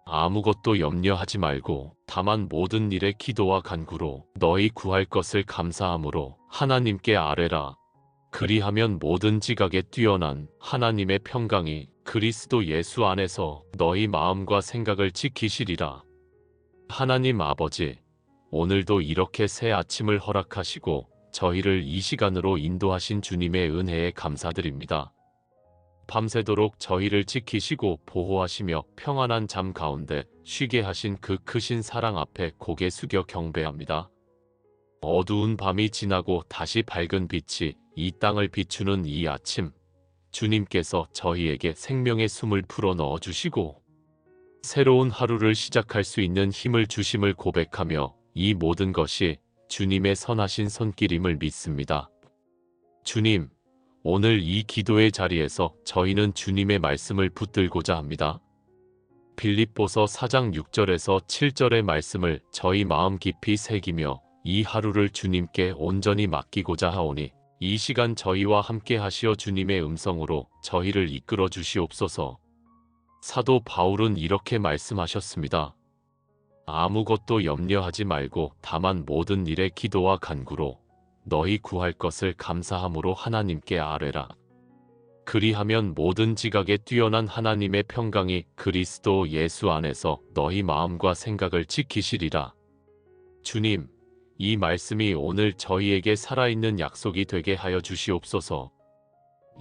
아무것도 염려하지 말고 다만 모든 일에 기도와 간구로 너희 구할 것을 감사함으로 하나님께 아뢰라. 그리하면 모든 지각에 뛰어난 하나님의 평강이 그리스도 예수 안에서 너희 마음과 생각을 지키시리라. 하나님 아버지, 오늘도 이렇게 새 아침을 허락하시고 저희를 이 시간으로 인도하신 주님의 은혜에 감사드립니다. 밤새도록 저희를 지키시고 보호하시며 평안한 잠 가운데 쉬게 하신 그 크신 사랑 앞에 고개 숙여 경배합니다. 어두운 밤이 지나고 다시 밝은 빛이 이 땅을 비추는 이 아침, 주님께서 저희에게 생명의 숨을 불어 넣어주시고 새로운 하루를 시작할 수 있는 힘을 주심을 고백하며 이 모든 것이 주님의 선하신 손길임을 믿습니다. 주님, 오늘 이 기도의 자리에서 저희는 주님의 말씀을 붙들고자 합니다. 빌립보서 4장 6절에서 7절의 말씀을 저희 마음 깊이 새기며 이 하루를 주님께 온전히 맡기고자 하오니 이 시간 저희와 함께 하시어 주님의 음성으로 저희를 이끌어 주시옵소서. 사도 바울은 이렇게 말씀하셨습니다. 아무것도 염려하지 말고 다만 모든 일에 기도와 간구로 너희 구할 것을 감사함으로 하나님께 아뢰라. 그리하면 모든 지각에 뛰어난 하나님의 평강이 그리스도 예수 안에서 너희 마음과 생각을 지키시리라. 주님, 이 말씀이 오늘 저희에게 살아있는 약속이 되게 하여 주시옵소서.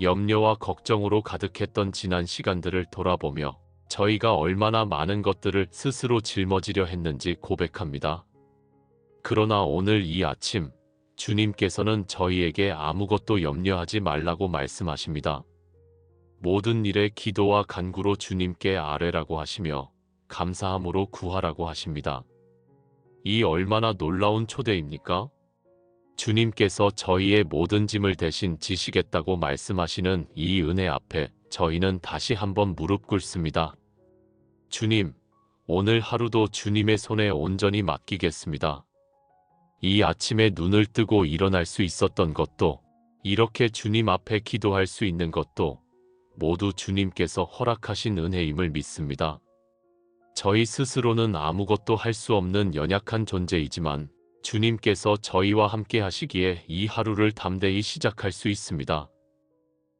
염려와 걱정으로 가득했던 지난 시간들을 돌아보며 저희가 얼마나 많은 것들을 스스로 짊어지려 했는지 고백합니다. 그러나 오늘 이 아침 주님께서는 저희에게 아무것도 염려하지 말라고 말씀하십니다. 모든 일에 기도와 간구로 주님께 아뢰라고 하시며 감사함으로 구하라고 하십니다. 이 얼마나 놀라운 초대입니까? 주님께서 저희의 모든 짐을 대신 지시겠다고 말씀하시는 이 은혜 앞에 저희는 다시 한번 무릎 꿇습니다. 주님, 오늘 하루도 주님의 손에 온전히 맡기겠습니다. 이 아침에 눈을 뜨고 일어날 수 있었던 것도, 이렇게 주님 앞에 기도할 수 있는 것도 모두 주님께서 허락하신 은혜임을 믿습니다. 저희 스스로는 아무것도 할 수 없는 연약한 존재이지만 주님께서 저희와 함께 하시기에 이 하루를 담대히 시작할 수 있습니다.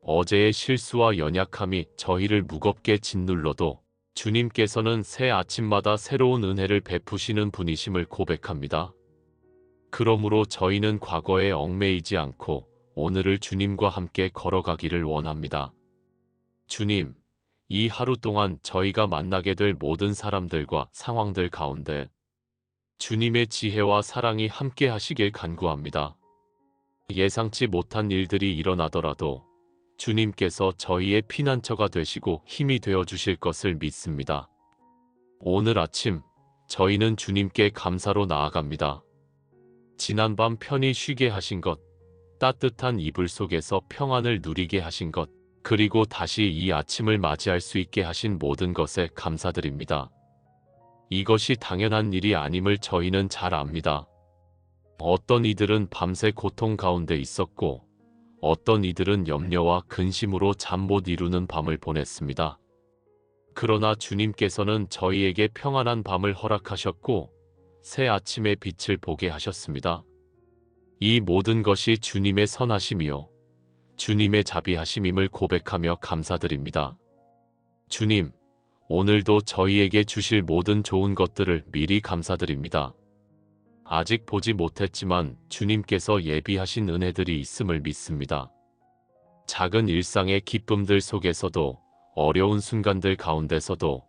어제의 실수와 연약함이 저희를 무겁게 짓눌러도 주님께서는 새 아침마다 새로운 은혜를 베푸시는 분이심을 고백합니다. 그러므로 저희는 과거에 얽매이지 않고 오늘을 주님과 함께 걸어가기를 원합니다. 주님, 이 하루 동안 저희가 만나게 될 모든 사람들과 상황들 가운데 주님의 지혜와 사랑이 함께 하시길 간구합니다. 예상치 못한 일들이 일어나더라도 주님께서 저희의 피난처가 되시고 힘이 되어 주실 것을 믿습니다. 오늘 아침 저희는 주님께 감사로 나아갑니다. 지난밤 편히 쉬게 하신 것, 따뜻한 이불 속에서 평안을 누리게 하신 것, 그리고 다시 이 아침을 맞이할 수 있게 하신 모든 것에 감사드립니다. 이것이 당연한 일이 아님을 저희는 잘 압니다. 어떤 이들은 밤새 고통 가운데 있었고 어떤 이들은 염려와 근심으로 잠 못 이루는 밤을 보냈습니다. 그러나 주님께서는 저희에게 평안한 밤을 허락하셨고 새 아침의 빛을 보게 하셨습니다. 이 모든 것이 주님의 선하심이요 주님의 자비하심임을 고백하며 감사드립니다. 주님, 오늘도 저희에게 주실 모든 좋은 것들을 미리 감사드립니다. 아직 보지 못했지만 주님께서 예비하신 은혜들이 있음을 믿습니다. 작은 일상의 기쁨들 속에서도 어려운 순간들 가운데서도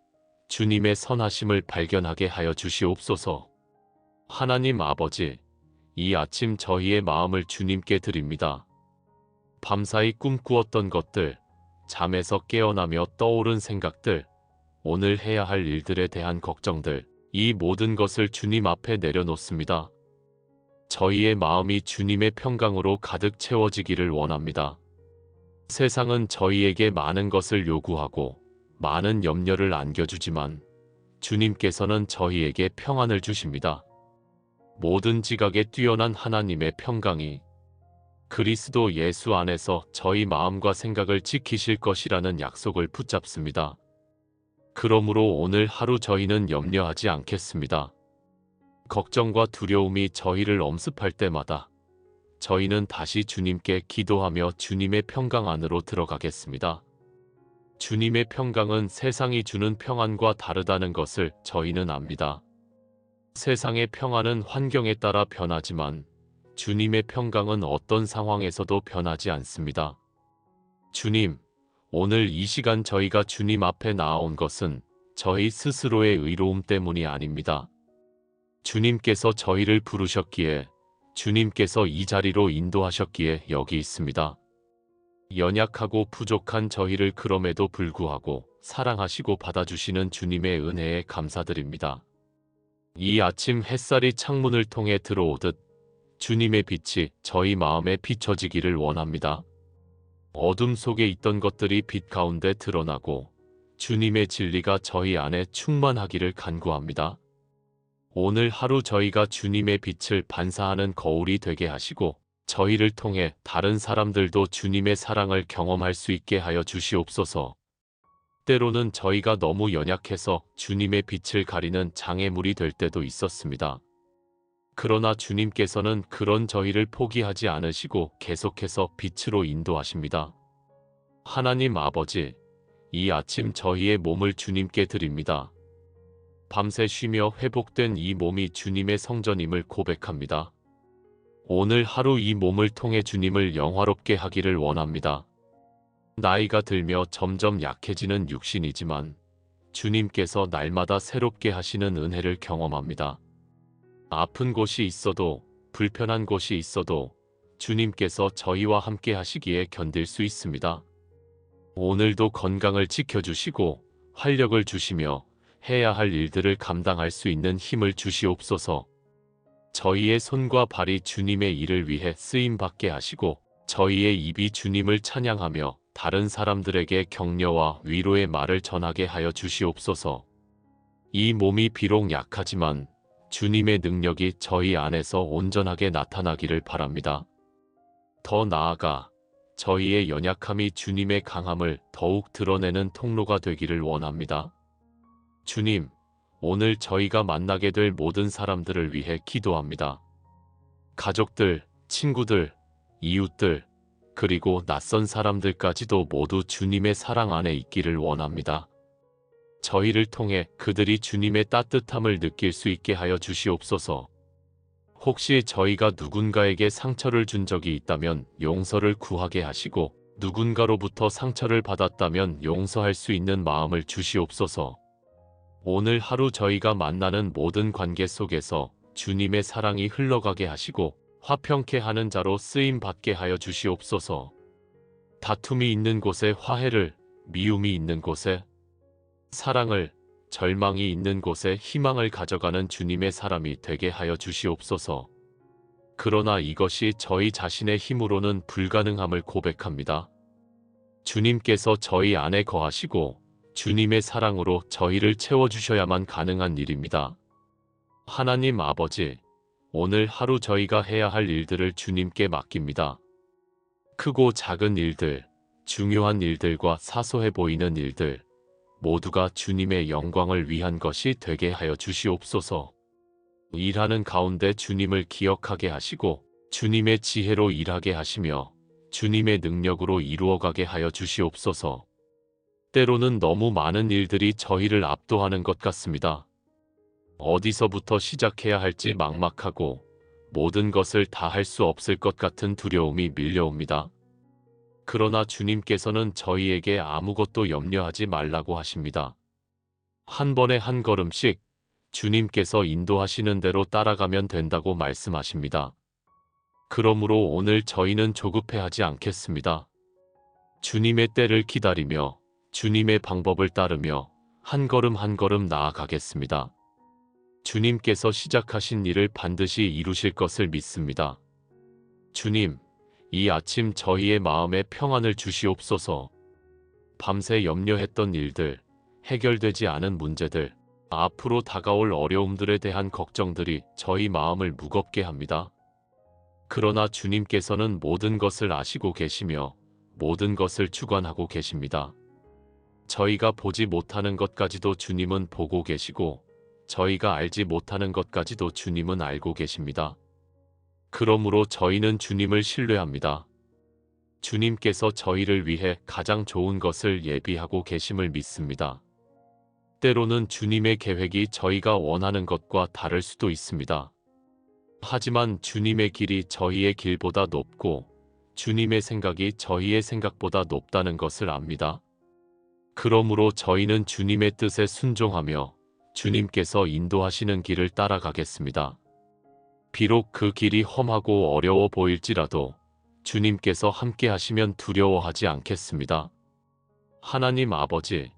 주님의 선하심을 발견하게 하여 주시옵소서. 하나님 아버지, 이 아침 저희의 마음을 주님께 드립니다. 밤사이 꿈꾸었던 것들, 잠에서 깨어나며 떠오른 생각들, 오늘 해야 할 일들에 대한 걱정들, 이 모든 것을 주님 앞에 내려놓습니다. 저희의 마음이 주님의 평강으로 가득 채워지기를 원합니다. 세상은 저희에게 많은 것을 요구하고 많은 염려를 안겨주지만 주님께서는 저희에게 평안을 주십니다. 모든 지각에 뛰어난 하나님의 평강이 그리스도 예수 안에서 저희 마음과 생각을 지키실 것이라는 약속을 붙잡습니다. 그러므로 오늘 하루 저희는 염려하지 않겠습니다. 걱정과 두려움이 저희를 엄습할 때마다 저희는 다시 주님께 기도하며 주님의 평강 안으로 들어가겠습니다. 주님의 평강은 세상이 주는 평안과 다르다는 것을 저희는 압니다. 세상의 평안은 환경에 따라 변하지만 주님의 평강은 어떤 상황에서도 변하지 않습니다. 주님, 오늘 이 시간 저희가 주님 앞에 나아온 것은 저희 스스로의 의로움 때문이 아닙니다. 주님께서 저희를 부르셨기에, 주님께서 이 자리로 인도하셨기에 여기 있습니다. 연약하고 부족한 저희를 그럼에도 불구하고 사랑하시고 받아주시는 주님의 은혜에 감사드립니다. 이 아침 햇살이 창문을 통해 들어오듯 주님의 빛이 저희 마음에 비춰지기를 원합니다. 어둠 속에 있던 것들이 빛 가운데 드러나고 주님의 진리가 저희 안에 충만하기를 간구합니다. 오늘 하루 저희가 주님의 빛을 반사하는 거울이 되게 하시고 저희를 통해 다른 사람들도 주님의 사랑을 경험할 수 있게 하여 주시옵소서. 때로는 저희가 너무 연약해서 주님의 빛을 가리는 장애물이 될 때도 있었습니다. 그러나 주님께서는 그런 저희를 포기하지 않으시고 계속해서 빛으로 인도하십니다. 하나님 아버지, 이 아침 저희의 몸을 주님께 드립니다. 밤새 쉬며 회복된 이 몸이 주님의 성전임을 고백합니다. 오늘 하루 이 몸을 통해 주님을 영화롭게 하기를 원합니다. 나이가 들며 점점 약해지는 육신이지만 주님께서 날마다 새롭게 하시는 은혜를 경험합니다. 아픈 곳이 있어도 불편한 곳이 있어도 주님께서 저희와 함께 하시기에 견딜 수 있습니다. 오늘도 건강을 지켜주시고 활력을 주시며 해야 할 일들을 감당할 수 있는 힘을 주시옵소서. 저희의 손과 발이 주님의 일을 위해 쓰임받게 하시고 저희의 입이 주님을 찬양하며 다른 사람들에게 격려와 위로의 말을 전하게 하여 주시옵소서. 이 몸이 비록 약하지만 주님의 능력이 저희 안에서 온전하게 나타나기를 바랍니다. 더 나아가 저희의 연약함이 주님의 강함을 더욱 드러내는 통로가 되기를 원합니다. 주님, 오늘 저희가 만나게 될 모든 사람들을 위해 기도합니다. 가족들, 친구들, 이웃들, 그리고 낯선 사람들까지도 모두 주님의 사랑 안에 있기를 원합니다. 저희를 통해 그들이 주님의 따뜻함을 느낄 수 있게 하여 주시옵소서. 혹시 저희가 누군가에게 상처를 준 적이 있다면 용서를 구하게 하시고 누군가로부터 상처를 받았다면 용서할 수 있는 마음을 주시옵소서. 오늘 하루 저희가 만나는 모든 관계 속에서 주님의 사랑이 흘러가게 하시고 화평케 하는 자로 쓰임받게 하여 주시옵소서. 다툼이 있는 곳에 화해를, 미움이 있는 곳에 사랑을, 절망이 있는 곳에 희망을 가져가는 주님의 사람이 되게 하여 주시옵소서. 그러나 이것이 저희 자신의 힘으로는 불가능함을 고백합니다. 주님께서 저희 안에 거하시고 주님의 사랑으로 저희를 채워주셔야만 가능한 일입니다. 하나님 아버지, 오늘 하루 저희가 해야 할 일들을 주님께 맡깁니다. 크고 작은 일들, 중요한 일들과 사소해 보이는 일들, 모두가 주님의 영광을 위한 것이 되게 하여 주시옵소서. 일하는 가운데 주님을 기억하게 하시고 주님의 지혜로 일하게 하시며 주님의 능력으로 이루어가게 하여 주시옵소서. 때로는 너무 많은 일들이 저희를 압도하는 것 같습니다. 어디서부터 시작해야 할지 막막하고 모든 것을 다 할 수 없을 것 같은 두려움이 밀려옵니다. 그러나 주님께서는 저희에게 아무것도 염려하지 말라고 하십니다. 한 번에 한 걸음씩 주님께서 인도하시는 대로 따라가면 된다고 말씀하십니다. 그러므로 오늘 저희는 조급해하지 않겠습니다. 주님의 때를 기다리며 주님의 방법을 따르며 한 걸음 한 걸음 나아가겠습니다. 주님께서 시작하신 일을 반드시 이루실 것을 믿습니다. 주님, 이 아침 저희의 마음에 평안을 주시옵소서. 밤새 염려했던 일들, 해결되지 않은 문제들, 앞으로 다가올 어려움들에 대한 걱정들이 저희 마음을 무겁게 합니다. 그러나 주님께서는 모든 것을 아시고 계시며 모든 것을 주관하고 계십니다. 저희가 보지 못하는 것까지도 주님은 보고 계시고 저희가 알지 못하는 것까지도 주님은 알고 계십니다. 그러므로 저희는 주님을 신뢰합니다. 주님께서 저희를 위해 가장 좋은 것을 예비하고 계심을 믿습니다. 때로는 주님의 계획이 저희가 원하는 것과 다를 수도 있습니다. 하지만 주님의 길이 저희의 길보다 높고 주님의 생각이 저희의 생각보다 높다는 것을 압니다. 그러므로 저희는 주님의 뜻에 순종하며 주님께서 인도하시는 길을 따라가겠습니다. 비록 그 길이 험하고 어려워 보일지라도 주님께서 함께 하시면 두려워하지 않겠습니다. 하나님 아버지,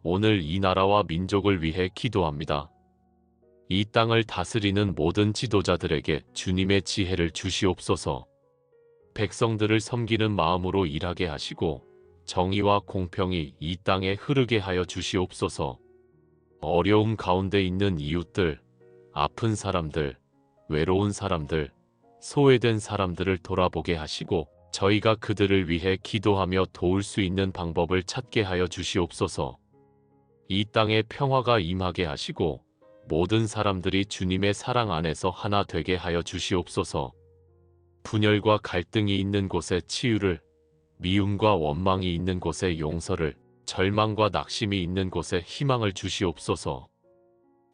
오늘 이 나라와 민족을 위해 기도합니다. 이 땅을 다스리는 모든 지도자들에게 주님의 지혜를 주시옵소서. 백성들을 섬기는 마음으로 일하게 하시고 정의와 공평이 이 땅에 흐르게 하여 주시옵소서. 어려움 가운데 있는 이웃들, 아픈 사람들, 외로운 사람들, 소외된 사람들을 돌아보게 하시고 저희가 그들을 위해 기도하며 도울 수 있는 방법을 찾게 하여 주시옵소서. 이 땅에 평화가 임하게 하시고 모든 사람들이 주님의 사랑 안에서 하나 되게 하여 주시옵소서. 분열과 갈등이 있는 곳에 치유를, 미움과 원망이 있는 곳에 용서를, 절망과 낙심이 있는 곳에 희망을 주시옵소서.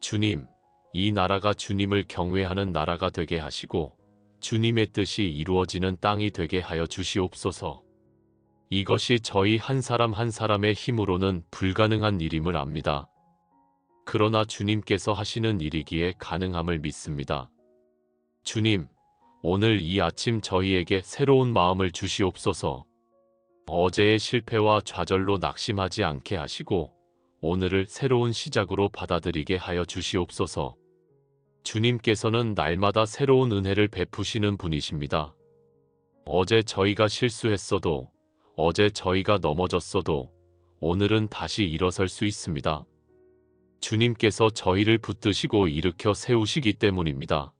주님, 이 나라가 주님을 경외하는 나라가 되게 하시고 주님의 뜻이 이루어지는 땅이 되게 하여 주시옵소서. 이것이 저희 한 사람 한 사람의 힘으로는 불가능한 일임을 압니다. 그러나 주님께서 하시는 일이기에 가능함을 믿습니다. 주님, 오늘 이 아침 저희에게 새로운 마음을 주시옵소서. 어제의 실패와 좌절로 낙심하지 않게 하시고 오늘을 새로운 시작으로 받아들이게 하여 주시옵소서. 주님께서는 날마다 새로운 은혜를 베푸시는 분이십니다. 어제 저희가 실수했어도, 어제 저희가 넘어졌어도 오늘은 다시 일어설 수 있습니다. 주님께서 저희를 붙드시고 일으켜 세우시기 때문입니다.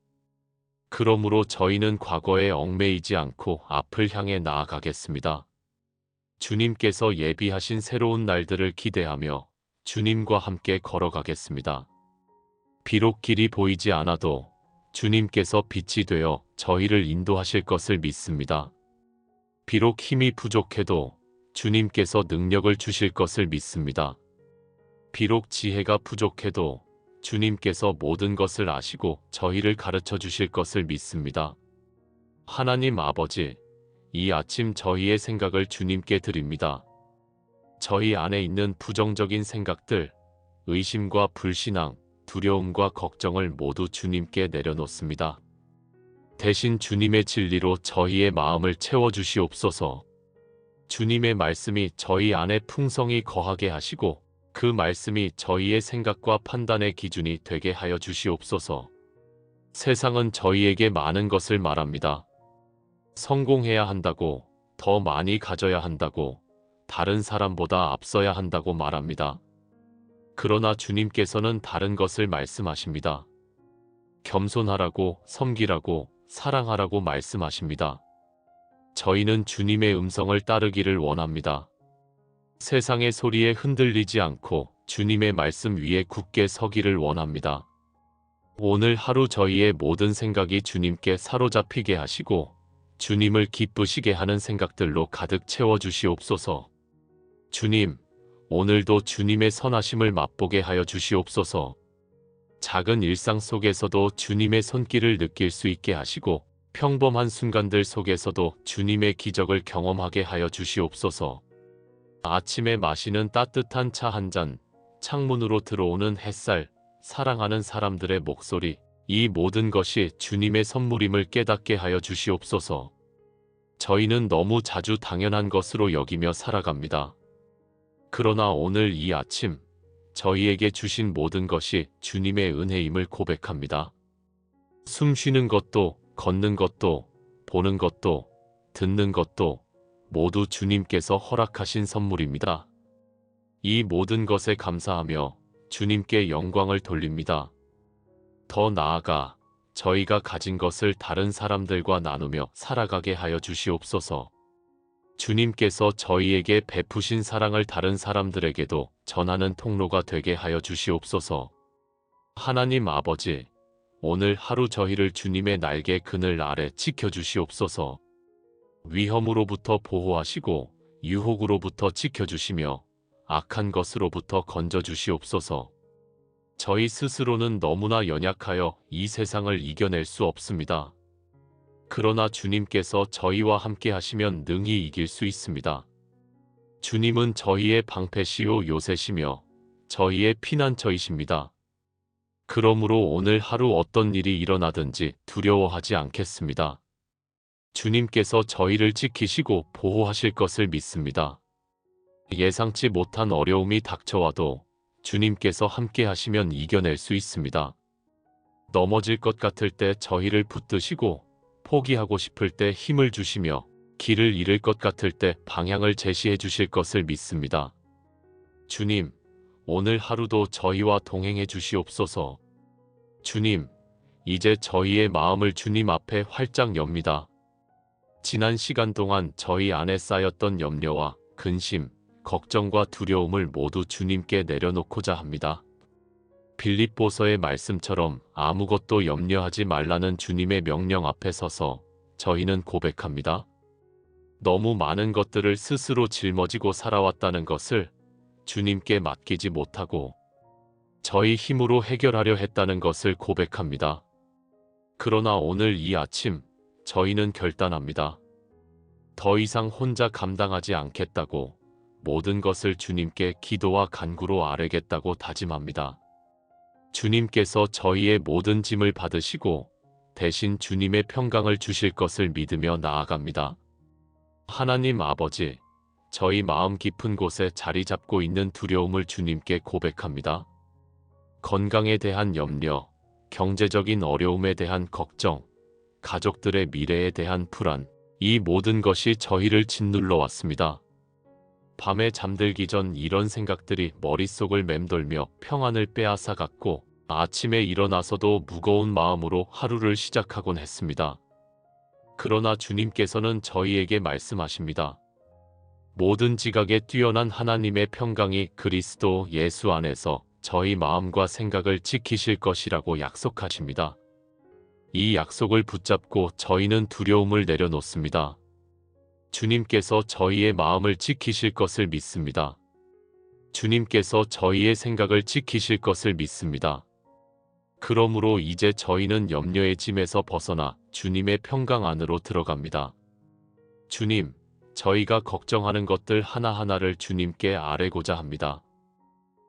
그러므로 저희는 과거에 얽매이지 않고 앞을 향해 나아가겠습니다. 주님께서 예비하신 새로운 날들을 기대하며 주님과 함께 걸어가겠습니다. 비록 길이 보이지 않아도 주님께서 빛이 되어 저희를 인도하실 것을 믿습니다. 비록 힘이 부족해도 주님께서 능력을 주실 것을 믿습니다. 비록 지혜가 부족해도 주님께서 모든 것을 아시고 저희를 가르쳐 주실 것을 믿습니다. 하나님 아버지, 이 아침 저희의 생각을 주님께 드립니다. 저희 안에 있는 부정적인 생각들, 의심과 불신앙, 두려움과 걱정을 모두 주님께 내려놓습니다. 대신 주님의 진리로 저희의 마음을 채워주시옵소서. 주님의 말씀이 저희 안에 풍성히 거하게 하시고 그 말씀이 저희의 생각과 판단의 기준이 되게 하여 주시옵소서. 세상은 저희에게 많은 것을 말합니다. 성공해야 한다고, 더 많이 가져야 한다고, 다른 사람보다 앞서야 한다고 말합니다. 그러나 주님께서는 다른 것을 말씀하십니다. 겸손하라고, 섬기라고, 사랑하라고 말씀하십니다. 저희는 주님의 음성을 따르기를 원합니다. 세상의 소리에 흔들리지 않고 주님의 말씀 위에 굳게 서기를 원합니다. 오늘 하루 저희의 모든 생각이 주님께 사로잡히게 하시고 주님을 기쁘시게 하는 생각들로 가득 채워주시옵소서. 주님, 오늘도 주님의 선하심을 맛보게 하여 주시옵소서. 작은 일상 속에서도 주님의 손길을 느낄 수 있게 하시고 평범한 순간들 속에서도 주님의 기적을 경험하게 하여 주시옵소서. 아침에 마시는 따뜻한 차 한 잔, 창문으로 들어오는 햇살, 사랑하는 사람들의 목소리, 이 모든 것이 주님의 선물임을 깨닫게 하여 주시옵소서. 저희는 너무 자주 당연한 것으로 여기며 살아갑니다. 그러나 오늘 이 아침 저희에게 주신 모든 것이 주님의 은혜임을 고백합니다. 숨 쉬는 것도, 걷는 것도, 보는 것도, 듣는 것도 모두 주님께서 허락하신 선물입니다. 이 모든 것에 감사하며 주님께 영광을 돌립니다. 더 나아가 저희가 가진 것을 다른 사람들과 나누며 살아가게 하여 주시옵소서. 주님께서 저희에게 베푸신 사랑을 다른 사람들에게도 전하는 통로가 되게 하여 주시옵소서. 하나님 아버지, 오늘 하루 저희를 주님의 날개 그늘 아래 지켜주시옵소서. 위험으로부터 보호하시고 유혹으로부터 지켜주시며 악한 것으로부터 건져주시옵소서. 저희 스스로는 너무나 연약하여 이 세상을 이겨낼 수 없습니다. 그러나 주님께서 저희와 함께 하시면 능히 이길 수 있습니다. 주님은 저희의 방패시요 요새시며 저희의 피난처이십니다. 그러므로 오늘 하루 어떤 일이 일어나든지 두려워하지 않겠습니다. 주님께서 저희를 지키시고 보호하실 것을 믿습니다. 예상치 못한 어려움이 닥쳐와도 주님께서 함께 하시면 이겨낼 수 있습니다. 넘어질 것 같을 때 저희를 붙드시고 포기하고 싶을 때 힘을 주시며 길을 잃을 것 같을 때 방향을 제시해 주실 것을 믿습니다. 주님, 오늘 하루도 저희와 동행해 주시옵소서. 주님, 이제 저희의 마음을 주님 앞에 활짝 엽니다. 지난 시간 동안 저희 안에 쌓였던 염려와 근심, 걱정과 두려움을 모두 주님께 내려놓고자 합니다. 빌립보서의 말씀처럼 아무것도 염려하지 말라는 주님의 명령 앞에 서서 저희는 고백합니다. 너무 많은 것들을 스스로 짊어지고 살아왔다는 것을 주님께 맡기지 못하고 저희 힘으로 해결하려 했다는 것을 고백합니다. 그러나 오늘 이 아침 저희는 결단합니다. 더 이상 혼자 감당하지 않겠다고 모든 것을 주님께 기도와 간구로 아뢰겠다고 다짐합니다. 주님께서 저희의 모든 짐을 받으시고 대신 주님의 평강을 주실 것을 믿으며 나아갑니다. 하나님 아버지, 저희 마음 깊은 곳에 자리 잡고 있는 두려움을 주님께 고백합니다. 건강에 대한 염려, 경제적인 어려움에 대한 걱정, 가족들의 미래에 대한 불안, 이 모든 것이 저희를 짓눌러 왔습니다. 밤에 잠들기 전 이런 생각들이 머릿속을 맴돌며 평안을 빼앗아갔고 아침에 일어나서도 무거운 마음으로 하루를 시작하곤 했습니다. 그러나 주님께서는 저희에게 말씀하십니다. 모든 지각에 뛰어난 하나님의 평강이 그리스도 예수 안에서 저희 마음과 생각을 지키실 것이라고 약속하십니다. 이 약속을 붙잡고 저희는 두려움을 내려놓습니다. 주님께서 저희의 마음을 지키실 것을 믿습니다. 주님께서 저희의 생각을 지키실 것을 믿습니다. 그러므로 이제 저희는 염려의 짐에서 벗어나 주님의 평강 안으로 들어갑니다. 주님, 저희가 걱정하는 것들 하나하나를 주님께 아뢰고자 합니다.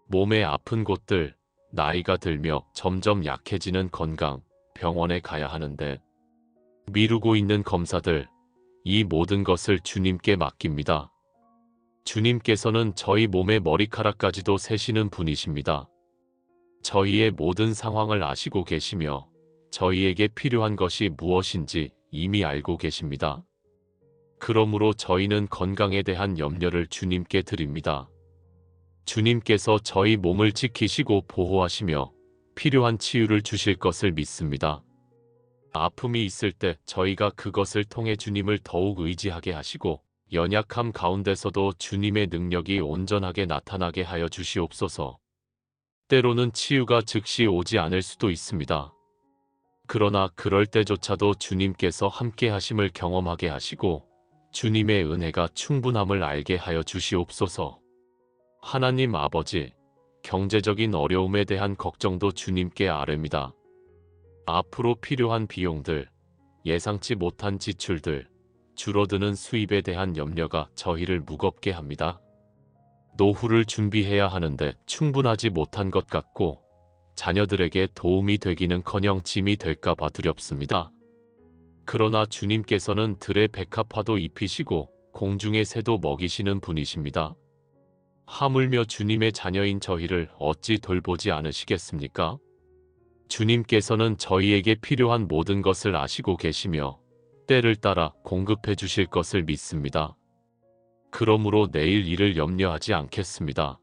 몸의 아픈 곳들, 나이가 들며 점점 약해지는 건강, 병원에 가야 하는데 미루고 있는 검사들, 이 모든 것을 주님께 맡깁니다. 주님께서는 저희 몸의 머리카락까지도 세시는 분이십니다. 저희의 모든 상황을 아시고 계시며 저희에게 필요한 것이 무엇인지 이미 알고 계십니다. 그러므로 저희는 건강에 대한 염려를 주님께 드립니다. 주님께서 저희 몸을 지키시고 보호하시며 필요한 치유를 주실 것을 믿습니다. 아픔이 있을 때 저희가 그것을 통해 주님을 더욱 의지하게 하시고 연약함 가운데서도 주님의 능력이 온전하게 나타나게 하여 주시옵소서. 때로는 치유가 즉시 오지 않을 수도 있습니다. 그러나 그럴 때조차도 주님께서 함께 하심을 경험하게 하시고 주님의 은혜가 충분함을 알게 하여 주시옵소서. 하나님 아버지, 경제적인 어려움에 대한 걱정도 주님께 아뢰니다. 앞으로 필요한 비용들, 예상치 못한 지출들, 줄어드는 수입에 대한 염려가 저희를 무겁게 합니다. 노후를 준비해야 하는데 충분하지 못한 것 같고 자녀들에게 도움이 되기는커녕 짐이 될까봐 두렵습니다. 그러나 주님께서는 들의 백합화도 입히시고 공중의 새도 먹이시는 분이십니다. 하물며 주님의 자녀인 저희를 어찌 돌보지 않으시겠습니까? 주님께서는 저희에게 필요한 모든 것을 아시고 계시며 때를 따라 공급해 주실 것을 믿습니다. 그러므로 내일 일을 염려하지 않겠습니다.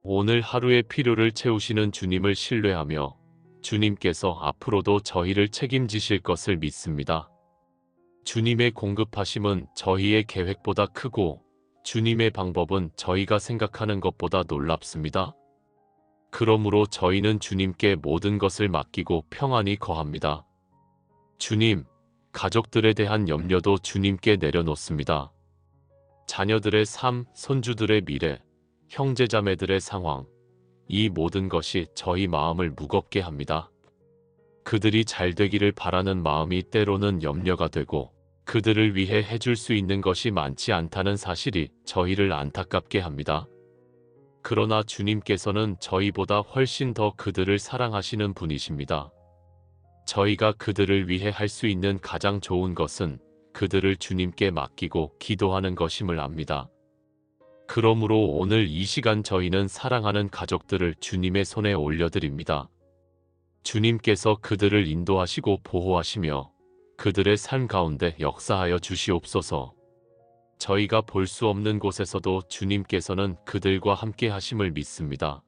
오늘 하루의 필요를 채우시는 주님을 신뢰하며 주님께서 앞으로도 저희를 책임지실 것을 믿습니다. 주님의 공급하심은 저희의 계획보다 크고 주님의 방법은 저희가 생각하는 것보다 놀랍습니다. 그러므로 저희는 주님께 모든 것을 맡기고 평안히 거합니다. 주님, 가족들에 대한 염려도 주님께 내려놓습니다. 자녀들의 삶, 손주들의 미래, 형제자매들의 상황, 이 모든 것이 저희 마음을 무겁게 합니다. 그들이 잘 되기를 바라는 마음이 때로는 염려가 되고 그들을 위해 해줄 수 있는 것이 많지 않다는 사실이 저희를 안타깝게 합니다. 그러나 주님께서는 저희보다 훨씬 더 그들을 사랑하시는 분이십니다. 저희가 그들을 위해 할 수 있는 가장 좋은 것은 그들을 주님께 맡기고 기도하는 것임을 압니다. 그러므로 오늘 이 시간 저희는 사랑하는 가족들을 주님의 손에 올려드립니다. 주님께서 그들을 인도하시고 보호하시며 그들의 삶 가운데 역사하여 주시옵소서. 저희가 볼 수 없는 곳에서도 주님께서는 그들과 함께 하심을 믿습니다.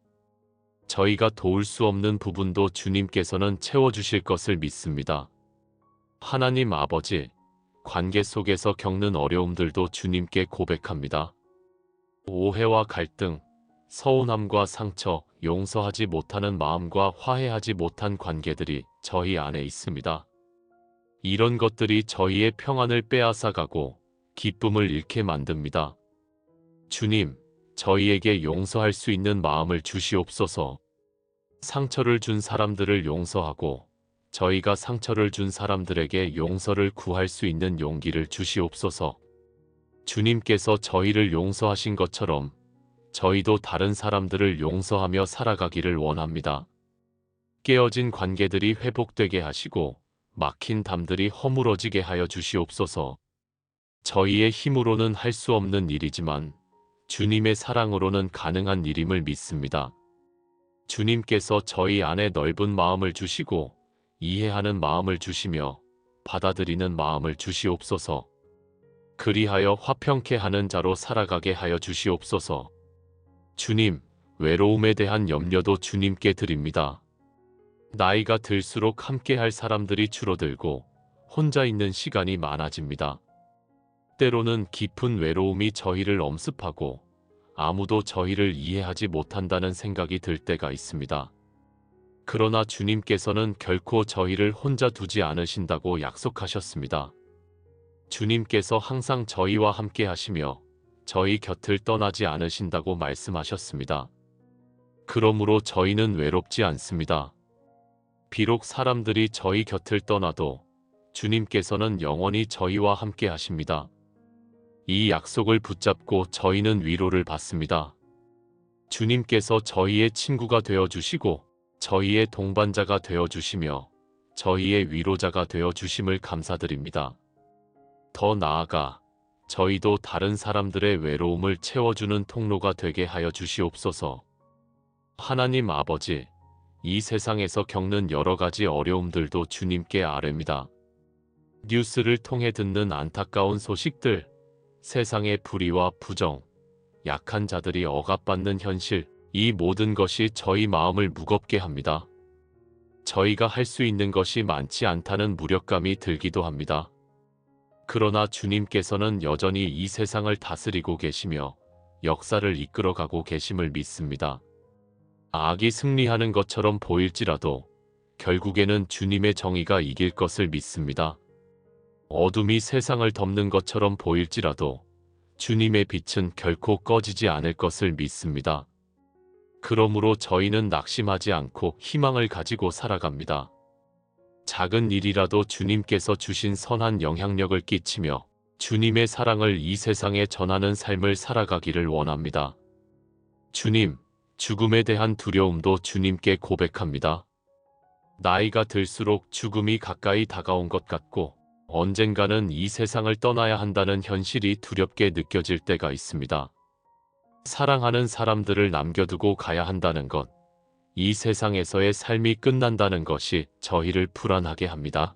저희가 도울 수 없는 부분도 주님께서는 채워주실 것을 믿습니다. 하나님 아버지, 관계 속에서 겪는 어려움들도 주님께 고백합니다. 오해와 갈등, 서운함과 상처, 용서하지 못하는 마음과 화해하지 못한 관계들이 저희 안에 있습니다. 이런 것들이 저희의 평안을 빼앗아가고 기쁨을 잃게 만듭니다. 주님, 저희에게 용서할 수 있는 마음을 주시옵소서. 상처를 준 사람들을 용서하고 저희가 상처를 준 사람들에게 용서를 구할 수 있는 용기를 주시옵소서. 주님께서 저희를 용서하신 것처럼 저희도 다른 사람들을 용서하며 살아가기를 원합니다. 깨어진 관계들이 회복되게 하시고 막힌 담들이 허물어지게 하여 주시옵소서. 저희의 힘으로는 할 수 없는 일이지만 주님의 사랑으로는 가능한 일임을 믿습니다. 주님께서 저희 안에 넓은 마음을 주시고 이해하는 마음을 주시며 받아들이는 마음을 주시옵소서. 그리하여 화평케 하는 자로 살아가게 하여 주시옵소서. 주님, 외로움에 대한 염려도 주님께 드립니다. 나이가 들수록 함께할 사람들이 줄어들고 혼자 있는 시간이 많아집니다. 때로는 깊은 외로움이 저희를 엄습하고 아무도 저희를 이해하지 못한다는 생각이 들 때가 있습니다. 그러나 주님께서는 결코 저희를 혼자 두지 않으신다고 약속하셨습니다. 주님께서 항상 저희와 함께 하시며 저희 곁을 떠나지 않으신다고 말씀하셨습니다. 그러므로 저희는 외롭지 않습니다. 비록 사람들이 저희 곁을 떠나도 주님께서는 영원히 저희와 함께 하십니다. 이 약속을 붙잡고 저희는 위로를 받습니다. 주님께서 저희의 친구가 되어주시고 저희의 동반자가 되어주시며 저희의 위로자가 되어주심을 감사드립니다. 더 나아가 저희도 다른 사람들의 외로움을 채워주는 통로가 되게 하여 주시옵소서. 하나님 아버지, 이 세상에서 겪는 여러 가지 어려움들도 주님께 아뢰입니다. 뉴스를 통해 듣는 안타까운 소식들, 세상의 불의와 부정, 약한 자들이 억압받는 현실, 이 모든 것이 저희 마음을 무겁게 합니다. 저희가 할 수 있는 것이 많지 않다는 무력감이 들기도 합니다. 그러나 주님께서는 여전히 이 세상을 다스리고 계시며 역사를 이끌어가고 계심을 믿습니다. 악이 승리하는 것처럼 보일지라도 결국에는 주님의 정의가 이길 것을 믿습니다. 어둠이 세상을 덮는 것처럼 보일지라도 주님의 빛은 결코 꺼지지 않을 것을 믿습니다. 그러므로 저희는 낙심하지 않고 희망을 가지고 살아갑니다. 작은 일이라도 주님께서 주신 선한 영향력을 끼치며 주님의 사랑을 이 세상에 전하는 삶을 살아가기를 원합니다. 주님, 죽음에 대한 두려움도 주님께 고백합니다. 나이가 들수록 죽음이 가까이 다가온 것 같고 언젠가는 이 세상을 떠나야 한다는 현실이 두렵게 느껴질 때가 있습니다. 사랑하는 사람들을 남겨두고 가야 한다는 것, 이 세상에서의 삶이 끝난다는 것이 저희를 불안하게 합니다.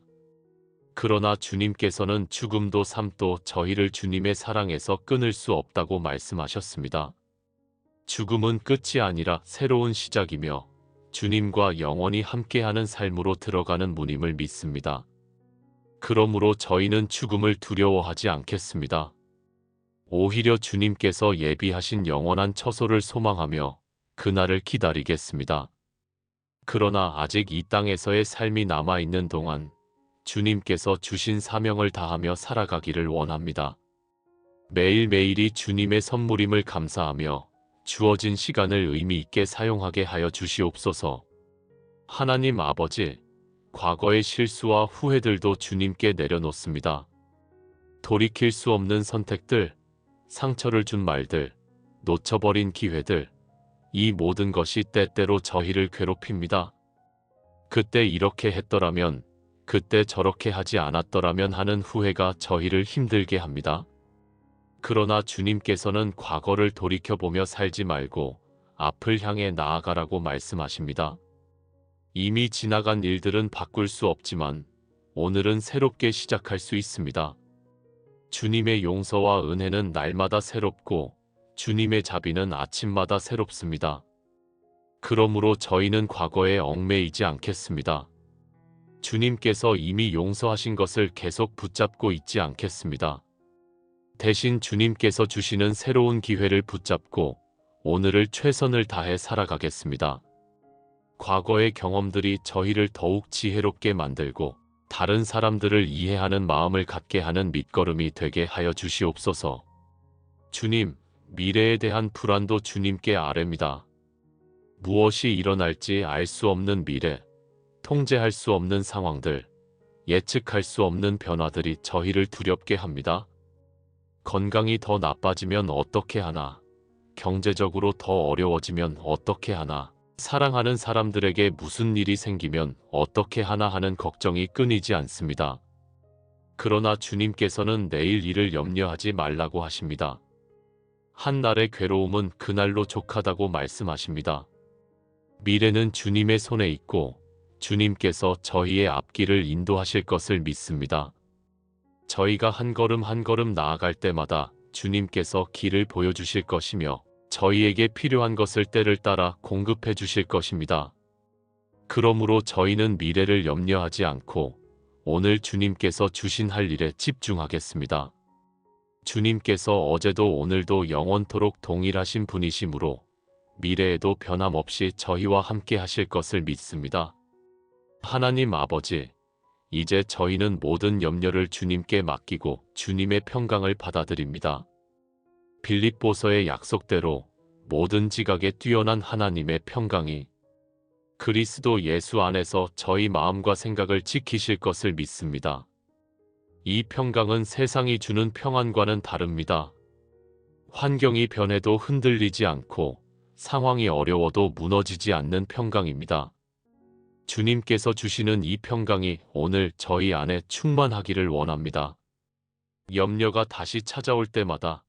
그러나 주님께서는 죽음도 삶도 저희를 주님의 사랑에서 끊을 수 없다고 말씀하셨습니다. 죽음은 끝이 아니라 새로운 시작이며 주님과 영원히 함께하는 삶으로 들어가는 문임을 믿습니다. 그러므로 저희는 죽음을 두려워하지 않겠습니다. 오히려 주님께서 예비하신 영원한 처소를 소망하며 그날을 기다리겠습니다. 그러나 아직 이 땅에서의 삶이 남아있는 동안 주님께서 주신 사명을 다하며 살아가기를 원합니다. 매일매일이 주님의 선물임을 감사하며 주어진 시간을 의미 있게 사용하게 하여 주시옵소서. 하나님 아버지, 과거의 실수와 후회들도 주님께 내려놓습니다. 돌이킬 수 없는 선택들, 상처를 준 말들, 놓쳐버린 기회들, 이 모든 것이 때때로 저희를 괴롭힙니다. 그때 이렇게 했더라면, 그때 저렇게 하지 않았더라면 하는 후회가 저희를 힘들게 합니다. 그러나 주님께서는 과거를 돌이켜보며 살지 말고 앞을 향해 나아가라고 말씀하십니다. 이미 지나간 일들은 바꿀 수 없지만 오늘은 새롭게 시작할 수 있습니다. 주님의 용서와 은혜는 날마다 새롭고 주님의 자비는 아침마다 새롭습니다. 그러므로 저희는 과거에 얽매이지 않겠습니다. 주님께서 이미 용서하신 것을 계속 붙잡고 있지 않겠습니다. 대신 주님께서 주시는 새로운 기회를 붙잡고 오늘을 최선을 다해 살아가겠습니다. 과거의 경험들이 저희를 더욱 지혜롭게 만들고 다른 사람들을 이해하는 마음을 갖게 하는 밑거름이 되게 하여 주시옵소서. 주님, 미래에 대한 불안도 주님께 아뢰입니다. 무엇이 일어날지 알 수 없는 미래, 통제할 수 없는 상황들, 예측할 수 없는 변화들이 저희를 두렵게 합니다. 건강이 더 나빠지면 어떻게 하나, 경제적으로 더 어려워지면 어떻게 하나, 사랑하는 사람들에게 무슨 일이 생기면 어떻게 하나 하는 걱정이 끊이지 않습니다. 그러나 주님께서는 내일 일을 염려하지 말라고 하십니다. 한날의 괴로움은 그날로 족하다고 말씀하십니다. 미래는 주님의 손에 있고 주님께서 저희의 앞길을 인도하실 것을 믿습니다. 저희가 한 걸음 한 걸음 나아갈 때마다 주님께서 길을 보여주실 것이며 저희에게 필요한 것을 때를 따라 공급해 주실 것입니다. 그러므로 저희는 미래를 염려하지 않고 오늘 주님께서 주신 할 일에 집중하겠습니다. 주님께서 어제도 오늘도 영원토록 동일하신 분이시므로 미래에도 변함없이 저희와 함께 하실 것을 믿습니다. 하나님 아버지, 이제 저희는 모든 염려를 주님께 맡기고 주님의 평강을 받아들입니다. 빌립보서의 약속대로 모든 지각에 뛰어난 하나님의 평강이 그리스도 예수 안에서 저희 마음과 생각을 지키실 것을 믿습니다. 이 평강은 세상이 주는 평안과는 다릅니다. 환경이 변해도 흔들리지 않고 상황이 어려워도 무너지지 않는 평강입니다. 주님께서 주시는 이 평강이 오늘 저희 안에 충만하기를 원합니다. 염려가 다시 찾아올 때마다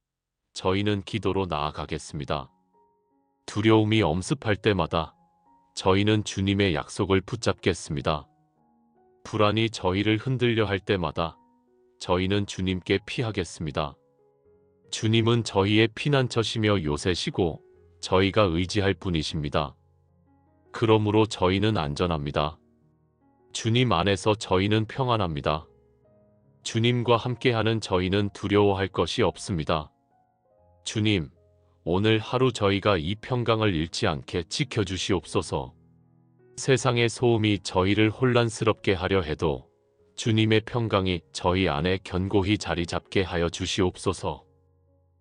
저희는 기도로 나아가겠습니다. 두려움이 엄습할 때마다 저희는 주님의 약속을 붙잡겠습니다. 불안이 저희를 흔들려 할 때마다 저희는 주님께 피하겠습니다. 주님은 저희의 피난처시며 요새시고 저희가 의지할 분이십니다. 그러므로 저희는 안전합니다. 주님 안에서 저희는 평안합니다. 주님과 함께하는 저희는 두려워할 것이 없습니다. 주님, 오늘 하루 저희가 이 평강을 잃지 않게 지켜주시옵소서. 세상의 소음이 저희를 혼란스럽게 하려 해도 주님의 평강이 저희 안에 견고히 자리 잡게 하여 주시옵소서.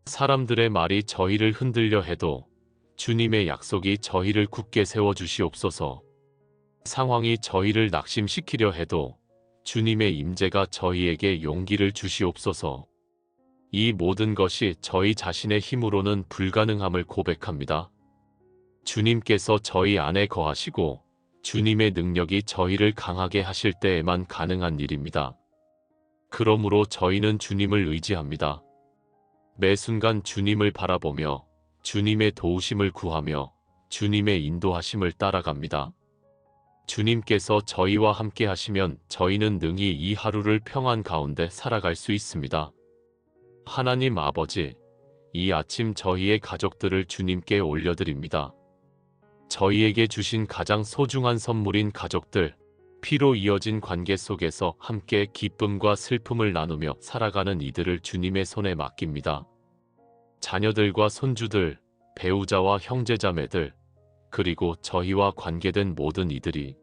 사람들의 말이 저희를 흔들려 해도 주님의 약속이 저희를 굳게 세워주시옵소서. 상황이 저희를 낙심시키려 해도 주님의 임재가 저희에게 용기를 주시옵소서. 이 모든 것이 저희 자신의 힘으로는 불가능함을 고백합니다. 주님께서 저희 안에 거하시고 주님의 능력이 저희를 강하게 하실 때에만 가능한 일입니다. 그러므로 저희는 주님을 의지합니다. 매 순간 주님을 바라보며 주님의 도우심을 구하며 주님의 인도하심을 따라갑니다. 주님께서 저희와 함께 하시면 저희는 능히 이 하루를 평안 가운데 살아갈 수 있습니다. 하나님 아버지, 이 아침 저희의 가족들을 주님께 올려드립니다. 저희에게 주신 가장 소중한 선물인 가족들, 피로 이어진 관계 속에서 함께 기쁨과 슬픔을 나누며 살아가는 이들을 주님의 손에 맡깁니다. 자녀들과 손주들, 배우자와 형제자매들, 그리고 저희와 관계된 모든 이들이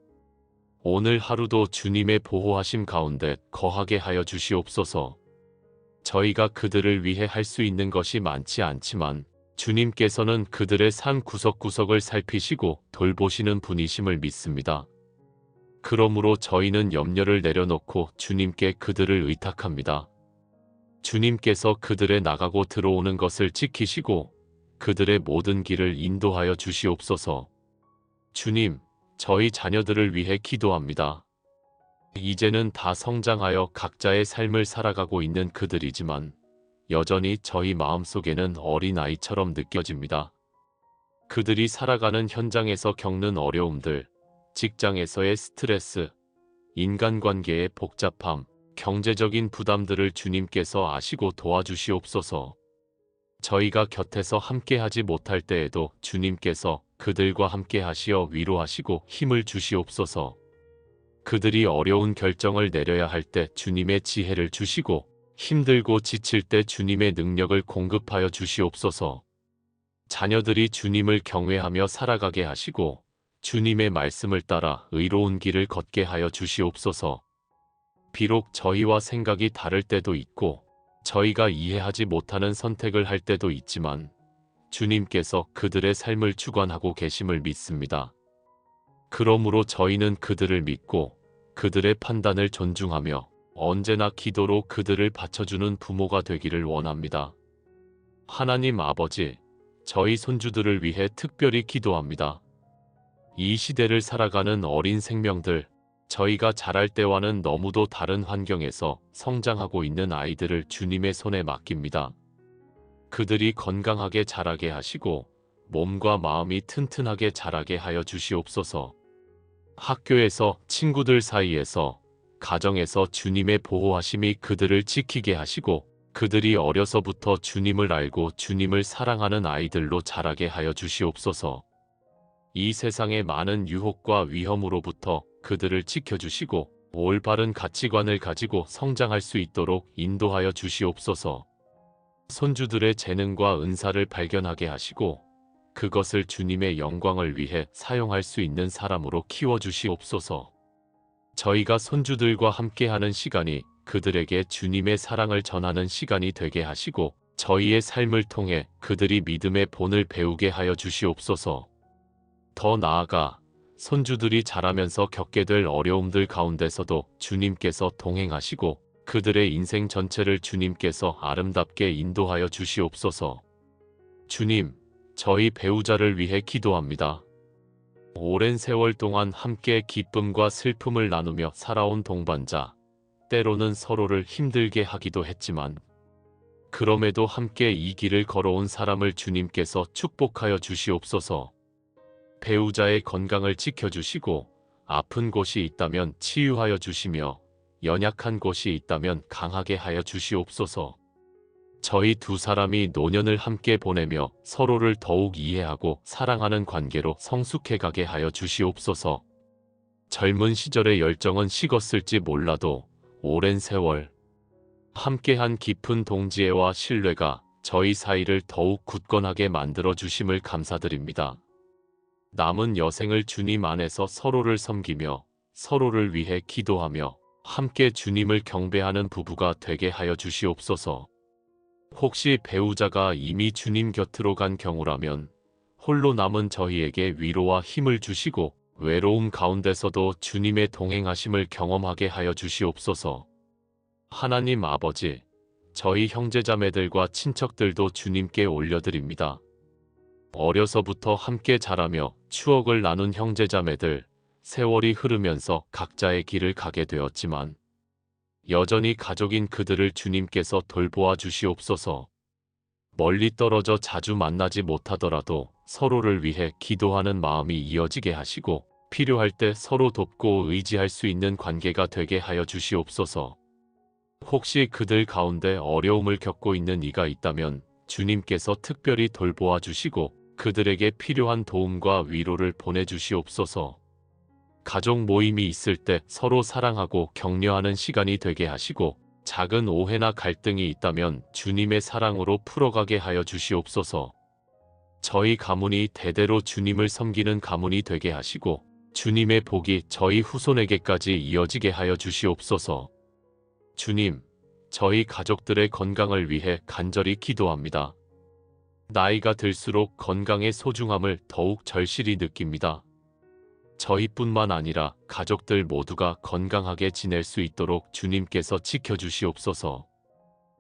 오늘 하루도 주님의 보호하심 가운데 거하게 하여 주시옵소서. 저희가 그들을 위해 할 수 있는 것이 많지 않지만 주님께서는 그들의 삶 구석구석을 살피시고 돌보시는 분이심을 믿습니다. 그러므로 저희는 염려를 내려놓고 주님께 그들을 의탁합니다. 주님께서 그들의 나가고 들어오는 것을 지키시고 그들의 모든 길을 인도하여 주시옵소서. 주님, 저희 자녀들을 위해 기도합니다. 이제는 다 성장하여 각자의 삶을 살아가고 있는 그들이지만 여전히 저희 마음속에는 어린아이처럼 느껴집니다. 그들이 살아가는 현장에서 겪는 어려움들, 직장에서의 스트레스, 인간관계의 복잡함, 경제적인 부담들을 주님께서 아시고 도와주시옵소서. 저희가 곁에서 함께하지 못할 때에도 주님께서 그들과 함께하시어 위로하시고 힘을 주시옵소서. 그들이 어려운 결정을 내려야 할 때 주님의 지혜를 주시고 힘들고 지칠 때 주님의 능력을 공급하여 주시옵소서. 자녀들이 주님을 경외하며 살아가게 하시고 주님의 말씀을 따라 의로운 길을 걷게 하여 주시옵소서. 비록 저희와 생각이 다를 때도 있고 저희가 이해하지 못하는 선택을 할 때도 있지만 주님께서 그들의 삶을 주관하고 계심을 믿습니다. 그러므로 저희는 그들을 믿고 그들의 판단을 존중하며 언제나 기도로 그들을 받쳐주는 부모가 되기를 원합니다. 하나님 아버지, 저희 손주들을 위해 특별히 기도합니다. 이 시대를 살아가는 어린 생명들, 저희가 자랄 때와는 너무도 다른 환경에서 성장하고 있는 아이들을 주님의 손에 맡깁니다. 그들이 건강하게 자라게 하시고 몸과 마음이 튼튼하게 자라게 하여 주시옵소서. 학교에서, 친구들 사이에서, 가정에서 주님의 보호하심이 그들을 지키게 하시고 그들이 어려서부터 주님을 알고 주님을 사랑하는 아이들로 자라게 하여 주시옵소서. 이 세상의 많은 유혹과 위험으로부터 그들을 지켜주시고 올바른 가치관을 가지고 성장할 수 있도록 인도하여 주시옵소서. 손주들의 재능과 은사를 발견하게 하시고 그것을 주님의 영광을 위해 사용할 수 있는 사람으로 키워주시옵소서. 저희가 손주들과 함께하는 시간이 그들에게 주님의 사랑을 전하는 시간이 되게 하시고 저희의 삶을 통해 그들이 믿음의 본을 배우게 하여 주시옵소서. 더 나아가 손주들이 자라면서 겪게 될 어려움들 가운데서도 주님께서 동행하시고 그들의 인생 전체를 주님께서 아름답게 인도하여 주시옵소서. 주님, 저희 배우자를 위해 기도합니다. 오랜 세월 동안 함께 기쁨과 슬픔을 나누며 살아온 동반자, 때로는 서로를 힘들게 하기도 했지만 그럼에도 함께 이 길을 걸어온 사람을 주님께서 축복하여 주시옵소서. 배우자의 건강을 지켜주시고 아픈 곳이 있다면 치유하여 주시며 연약한 곳이 있다면 강하게 하여 주시옵소서. 저희 두 사람이 노년을 함께 보내며 서로를 더욱 이해하고 사랑하는 관계로 성숙해가게 하여 주시옵소서. 젊은 시절의 열정은 식었을지 몰라도 오랜 세월 함께한 깊은 동지애와 신뢰가 저희 사이를 더욱 굳건하게 만들어 주심을 감사드립니다. 남은 여생을 주님 안에서 서로를 섬기며 서로를 위해 기도하며 함께 주님을 경배하는 부부가 되게 하여 주시옵소서. 혹시 배우자가 이미 주님 곁으로 간 경우라면 홀로 남은 저희에게 위로와 힘을 주시고 외로움 가운데서도 주님의 동행하심을 경험하게 하여 주시옵소서. 하나님 아버지, 저희 형제자매들과 친척들도 주님께 올려드립니다. 어려서부터 함께 자라며 추억을 나눈 형제자매들, 세월이 흐르면서 각자의 길을 가게 되었지만 여전히 가족인 그들을 주님께서 돌보아 주시옵소서. 멀리 떨어져 자주 만나지 못하더라도 서로를 위해 기도하는 마음이 이어지게 하시고 필요할 때 서로 돕고 의지할 수 있는 관계가 되게 하여 주시옵소서. 혹시 그들 가운데 어려움을 겪고 있는 이가 있다면 주님께서 특별히 돌보아 주시고 그들에게 필요한 도움과 위로를 보내주시옵소서. 가족 모임이 있을 때 서로 사랑하고 격려하는 시간이 되게 하시고, 작은 오해나 갈등이 있다면 주님의 사랑으로 풀어가게 하여 주시옵소서. 저희 가문이 대대로 주님을 섬기는 가문이 되게 하시고, 주님의 복이 저희 후손에게까지 이어지게 하여 주시옵소서. 주님, 저희 가족들의 건강을 위해 간절히 기도합니다. 나이가 들수록 건강의 소중함을 더욱 절실히 느낍니다. 저희뿐만 아니라 가족들 모두가 건강하게 지낼 수 있도록 주님께서 지켜주시옵소서.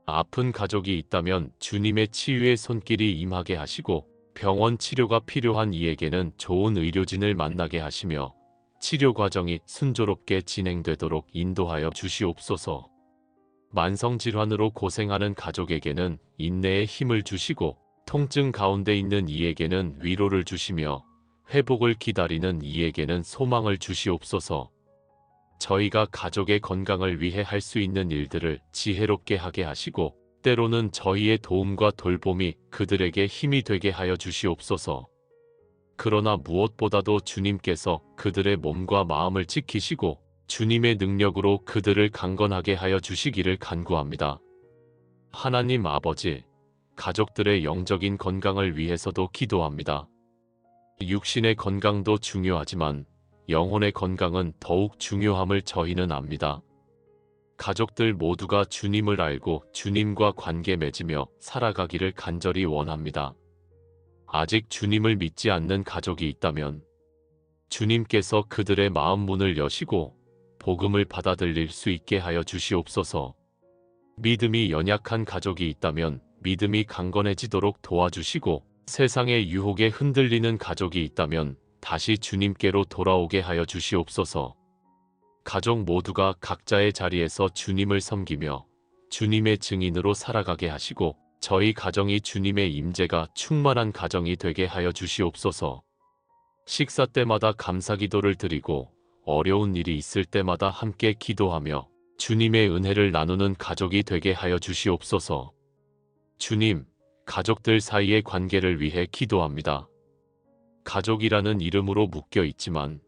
아픈 가족이 있다면 주님의 치유의 손길이 임하게 하시고, 병원 치료가 필요한 이에게는 좋은 의료진을 만나게 하시며, 치료 과정이 순조롭게 진행되도록 인도하여 주시옵소서. 만성질환으로 고생하는 가족에게는 인내의 힘을 주시고, 통증 가운데 있는 이에게는 위로를 주시며, 회복을 기다리는 이에게는 소망을 주시옵소서. 저희가 가족의 건강을 위해 할 수 있는 일들을 지혜롭게 하게 하시고, 때로는 저희의 도움과 돌봄이 그들에게 힘이 되게 하여 주시옵소서. 그러나 무엇보다도 주님께서 그들의 몸과 마음을 지키시고, 주님의 능력으로 그들을 강건하게 하여 주시기를 간구합니다. 하나님 아버지, 가족들의 영적인 건강을 위해서도 기도합니다. 육신의 건강도 중요하지만 영혼의 건강은 더욱 중요함을 저희는 압니다. 가족들 모두가 주님을 알고 주님과 관계 맺으며 살아가기를 간절히 원합니다. 아직 주님을 믿지 않는 가족이 있다면 주님께서 그들의 마음 문을 여시고 복음을 받아들일 수 있게 하여 주시옵소서. 믿음이 연약한 가족이 있다면 믿음이 강건해지도록 도와주시고, 세상의 유혹에 흔들리는 가족이 있다면 다시 주님께로 돌아오게 하여 주시옵소서. 가족 모두가 각자의 자리에서 주님을 섬기며 주님의 증인으로 살아가게 하시고, 저희 가정이 주님의 임재가 충만한 가정이 되게 하여 주시옵소서. 식사 때마다 감사기도를 드리고 어려운 일이 있을 때마다 함께 기도하며 주님의 은혜를 나누는 가족이 되게 하여 주시옵소서. 주님, 가족들 사이의 관계를 위해 기도합니다. 가족이라는 이름으로 묶여 있지만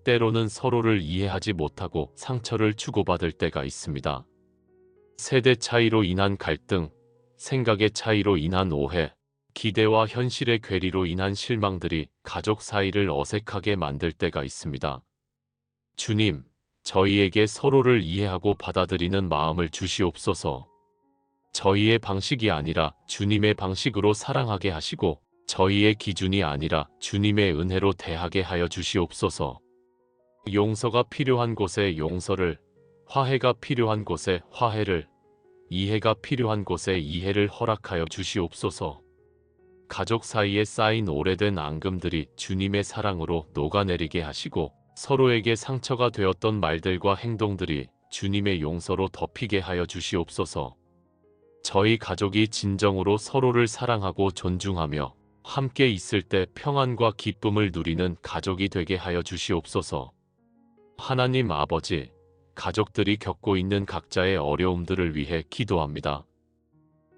때로는 서로를 이해하지 못하고 상처를 주고받을 때가 있습니다. 세대 차이로 인한 갈등, 생각의 차이로 인한 오해, 기대와 현실의 괴리로 인한 실망들이 가족 사이를 어색하게 만들 때가 있습니다. 주님, 저희에게 서로를 이해하고 받아들이는 마음을 주시옵소서. 저희의 방식이 아니라 주님의 방식으로 사랑하게 하시고, 저희의 기준이 아니라 주님의 은혜로 대하게 하여 주시옵소서. 용서가 필요한 곳에 용서를, 화해가 필요한 곳에 화해를, 이해가 필요한 곳에 이해를 허락하여 주시옵소서. 가족 사이에 쌓인 오래된 앙금들이 주님의 사랑으로 녹아내리게 하시고, 서로에게 상처가 되었던 말들과 행동들이 주님의 용서로 덮이게 하여 주시옵소서. 저희 가족이 진정으로 서로를 사랑하고 존중하며 함께 있을 때 평안과 기쁨을 누리는 가족이 되게 하여 주시옵소서. 하나님 아버지, 가족들이 겪고 있는 각자의 어려움들을 위해 기도합니다.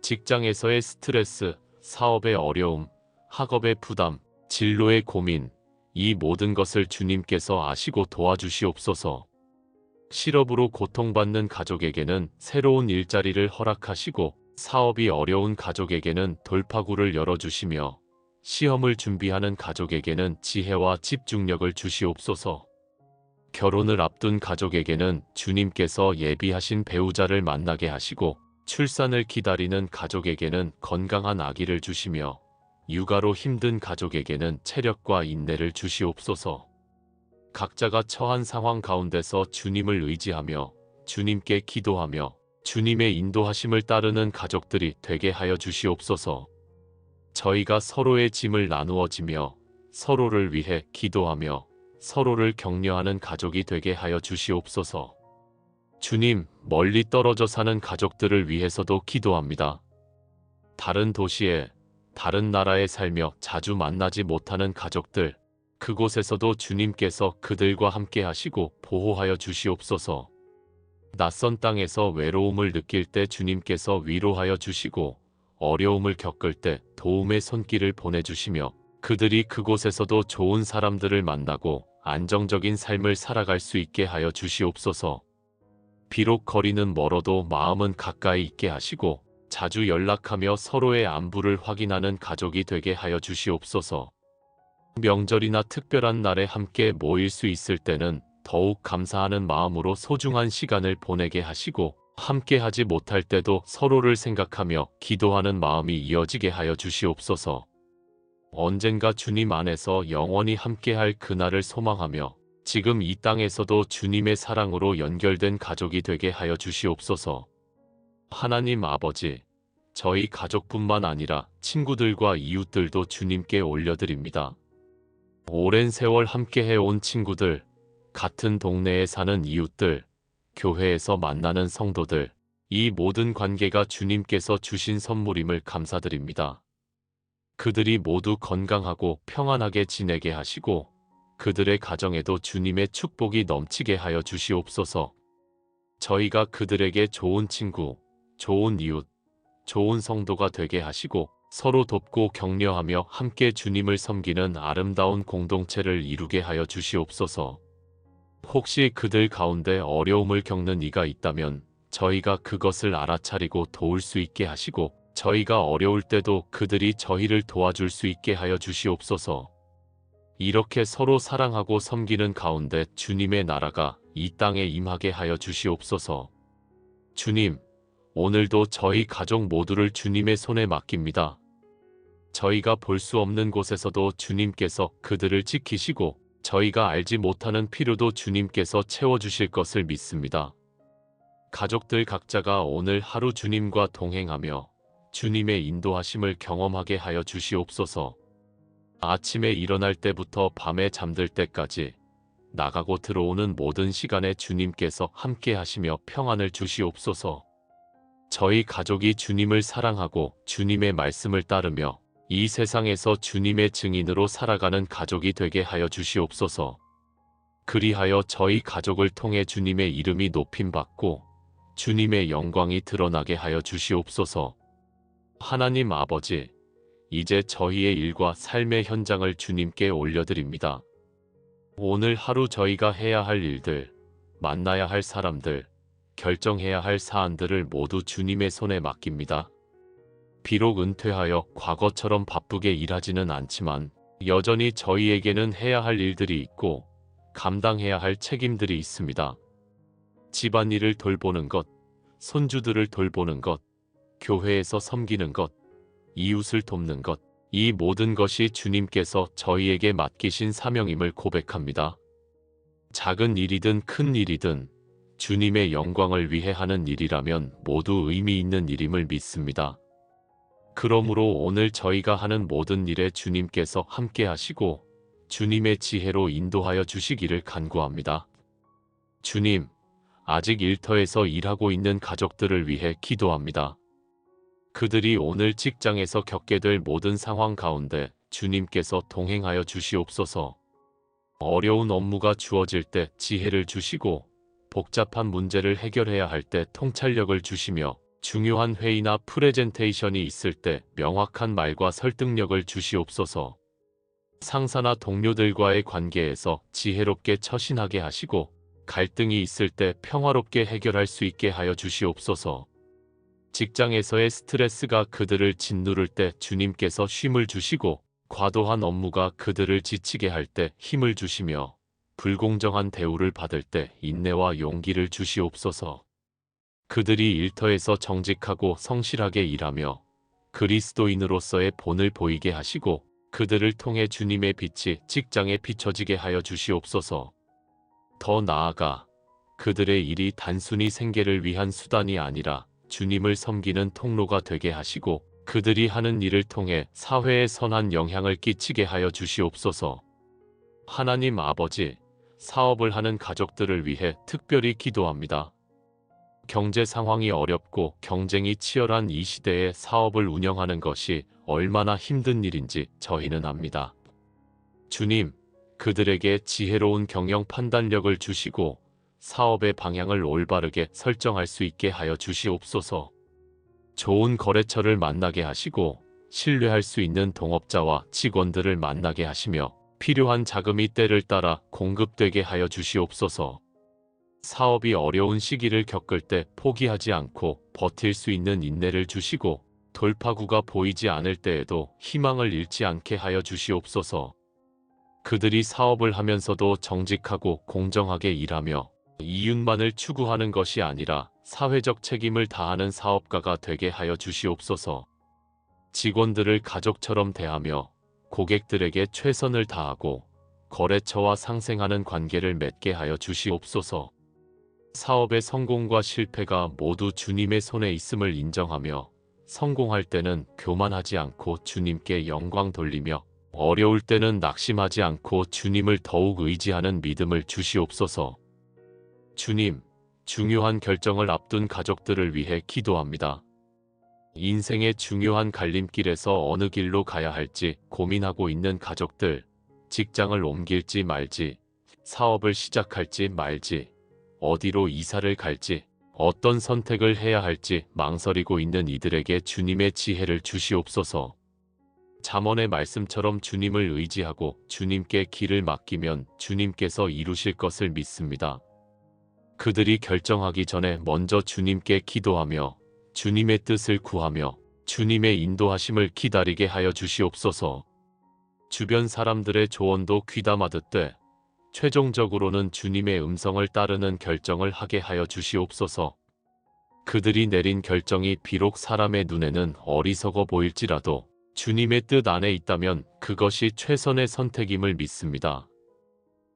직장에서의 스트레스, 사업의 어려움, 학업의 부담, 진로의 고민, 이 모든 것을 주님께서 아시고 도와주시옵소서. 실업으로 고통받는 가족에게는 새로운 일자리를 허락하시고, 사업이 어려운 가족에게는 돌파구를 열어주시며, 시험을 준비하는 가족에게는 지혜와 집중력을 주시옵소서. 결혼을 앞둔 가족에게는 주님께서 예비하신 배우자를 만나게 하시고, 출산을 기다리는 가족에게는 건강한 아기를 주시며, 육아로 힘든 가족에게는 체력과 인내를 주시옵소서. 각자가 처한 상황 가운데서 주님을 의지하며 주님께 기도하며 주님의 인도하심을 따르는 가족들이 되게 하여 주시옵소서. 저희가 서로의 짐을 나누어 지며 서로를 위해 기도하며 서로를 격려하는 가족이 되게 하여 주시옵소서. 주님, 멀리 떨어져 사는 가족들을 위해서도 기도합니다. 다른 도시에, 다른 나라에 살며 자주 만나지 못하는 가족들, 그곳에서도 주님께서 그들과 함께 하시고 보호하여 주시옵소서. 낯선 땅에서 외로움을 느낄 때 주님께서 위로하여 주시고, 어려움을 겪을 때 도움의 손길을 보내주시며 그들이 그곳에서도 좋은 사람들을 만나고 안정적인 삶을 살아갈 수 있게 하여 주시옵소서. 비록 거리는 멀어도 마음은 가까이 있게 하시고 자주 연락하며 서로의 안부를 확인하는 가족이 되게 하여 주시옵소서. 명절이나 특별한 날에 함께 모일 수 있을 때는 더욱 감사하는 마음으로 소중한 시간을 보내게 하시고 함께 하지 못할 때도 서로를 생각하며 기도하는 마음이 이어지게 하여 주시옵소서. 언젠가 주님 안에서 영원히 함께할 그날을 소망하며 지금 이 땅에서도 주님의 사랑으로 연결된 가족이 되게 하여 주시옵소서. 하나님 아버지, 저희 가족뿐만 아니라 친구들과 이웃들도 주님께 올려드립니다. 오랜 세월 함께 해온 친구들, 같은 동네에 사는 이웃들, 교회에서 만나는 성도들, 이 모든 관계가 주님께서 주신 선물임을 감사드립니다. 그들이 모두 건강하고 평안하게 지내게 하시고 그들의 가정에도 주님의 축복이 넘치게 하여 주시옵소서. 저희가 그들에게 좋은 친구, 좋은 이웃, 좋은 성도가 되게 하시고 서로 돕고 격려하며 함께 주님을 섬기는 아름다운 공동체를 이루게 하여 주시옵소서. 혹시 그들 가운데 어려움을 겪는 이가 있다면 저희가 그것을 알아차리고 도울 수 있게 하시고 저희가 어려울 때도 그들이 저희를 도와줄 수 있게 하여 주시옵소서. 이렇게 서로 사랑하고 섬기는 가운데 주님의 나라가 이 땅에 임하게 하여 주시옵소서. 주님, 오늘도 저희 가족 모두를 주님의 손에 맡깁니다. 저희가 볼 수 없는 곳에서도 주님께서 그들을 지키시고 저희가 알지 못하는 필요도 주님께서 채워주실 것을 믿습니다. 가족들 각자가 오늘 하루 주님과 동행하며 주님의 인도하심을 경험하게 하여 주시옵소서. 아침에 일어날 때부터 밤에 잠들 때까지 나가고 들어오는 모든 시간에 주님께서 함께 하시며 평안을 주시옵소서. 저희 가족이 주님을 사랑하고 주님의 말씀을 따르며 이 세상에서 주님의 증인으로 살아가는 가족이 되게 하여 주시옵소서. 그리하여 저희 가족을 통해 주님의 이름이 높임받고 주님의 영광이 드러나게 하여 주시옵소서. 하나님 아버지, 이제 저희의 일과 삶의 현장을 주님께 올려드립니다. 오늘 하루 저희가 해야 할 일들, 만나야 할 사람들, 결정해야 할 사안들을 모두 주님의 손에 맡깁니다. 비록 은퇴하여 과거처럼 바쁘게 일하지는 않지만 여전히 저희에게는 해야 할 일들이 있고 감당해야 할 책임들이 있습니다. 집안일을 돌보는 것, 손주들을 돌보는 것, 교회에서 섬기는 것, 이웃을 돕는 것, 이 모든 것이 주님께서 저희에게 맡기신 사명임을 고백합니다. 작은 일이든 큰 일이든 주님의 영광을 위해 하는 일이라면 모두 의미 있는 일임을 믿습니다. 그러므로 오늘 저희가 하는 모든 일에 주님께서 함께 하시고 주님의 지혜로 인도하여 주시기를 간구합니다. 주님, 아직 일터에서 일하고 있는 가족들을 위해 기도합니다. 그들이 오늘 직장에서 겪게 될 모든 상황 가운데 주님께서 동행하여 주시옵소서. 어려운 업무가 주어질 때 지혜를 주시고 복잡한 문제를 해결해야 할 때 통찰력을 주시며 중요한 회의나 프레젠테이션이 있을 때 명확한 말과 설득력을 주시옵소서. 상사나 동료들과의 관계에서 지혜롭게 처신하게 하시고 갈등이 있을 때 평화롭게 해결할 수 있게 하여 주시옵소서. 직장에서의 스트레스가 그들을 짓누를 때 주님께서 쉼을 주시고 과도한 업무가 그들을 지치게 할 때 힘을 주시며 불공정한 대우를 받을 때 인내와 용기를 주시옵소서. 그들이 일터에서 정직하고 성실하게 일하며 그리스도인으로서의 본을 보이게 하시고 그들을 통해 주님의 빛이 직장에 비춰지게 하여 주시옵소서. 더 나아가 그들의 일이 단순히 생계를 위한 수단이 아니라 주님을 섬기는 통로가 되게 하시고 그들이 하는 일을 통해 사회에 선한 영향을 끼치게 하여 주시옵소서. 하나님 아버지, 사업을 하는 가족들을 위해 특별히 기도합니다. 경제 상황이 어렵고 경쟁이 치열한 이 시대에 사업을 운영하는 것이 얼마나 힘든 일인지 저희는 압니다. 주님, 그들에게 지혜로운 경영 판단력을 주시고 사업의 방향을 올바르게 설정할 수 있게 하여 주시옵소서. 좋은 거래처를 만나게 하시고 신뢰할 수 있는 동업자와 직원들을 만나게 하시며 필요한 자금이 때를 따라 공급되게 하여 주시옵소서. 사업이 어려운 시기를 겪을 때 포기하지 않고 버틸 수 있는 인내를 주시고 돌파구가 보이지 않을 때에도 희망을 잃지 않게 하여 주시옵소서. 그들이 사업을 하면서도 정직하고 공정하게 일하며 이윤만을 추구하는 것이 아니라 사회적 책임을 다하는 사업가가 되게 하여 주시옵소서. 직원들을 가족처럼 대하며 고객들에게 최선을 다하고 거래처와 상생하는 관계를 맺게 하여 주시옵소서. 사업의 성공과 실패가 모두 주님의 손에 있음을 인정하며 성공할 때는 교만하지 않고 주님께 영광 돌리며 어려울 때는 낙심하지 않고 주님을 더욱 의지하는 믿음을 주시옵소서. 주님, 중요한 결정을 앞둔 가족들을 위해 기도합니다. 인생의 중요한 갈림길에서 어느 길로 가야 할지 고민하고 있는 가족들, 직장을 옮길지 말지, 사업을 시작할지 말지, 어디로 이사를 갈지, 어떤 선택을 해야 할지 망설이고 있는 이들에게 주님의 지혜를 주시옵소서. 잠언의 말씀처럼 주님을 의지하고 주님께 길을 맡기면 주님께서 이루실 것을 믿습니다. 그들이 결정하기 전에 먼저 주님께 기도하며 주님의 뜻을 구하며 주님의 인도하심을 기다리게 하여 주시옵소서. 주변 사람들의 조언도 귀담아 듣되 최종적으로는 주님의 음성을 따르는 결정을 하게 하여 주시옵소서. 그들이 내린 결정이 비록 사람의 눈에는 어리석어 보일지라도 주님의 뜻 안에 있다면 그것이 최선의 선택임을 믿습니다.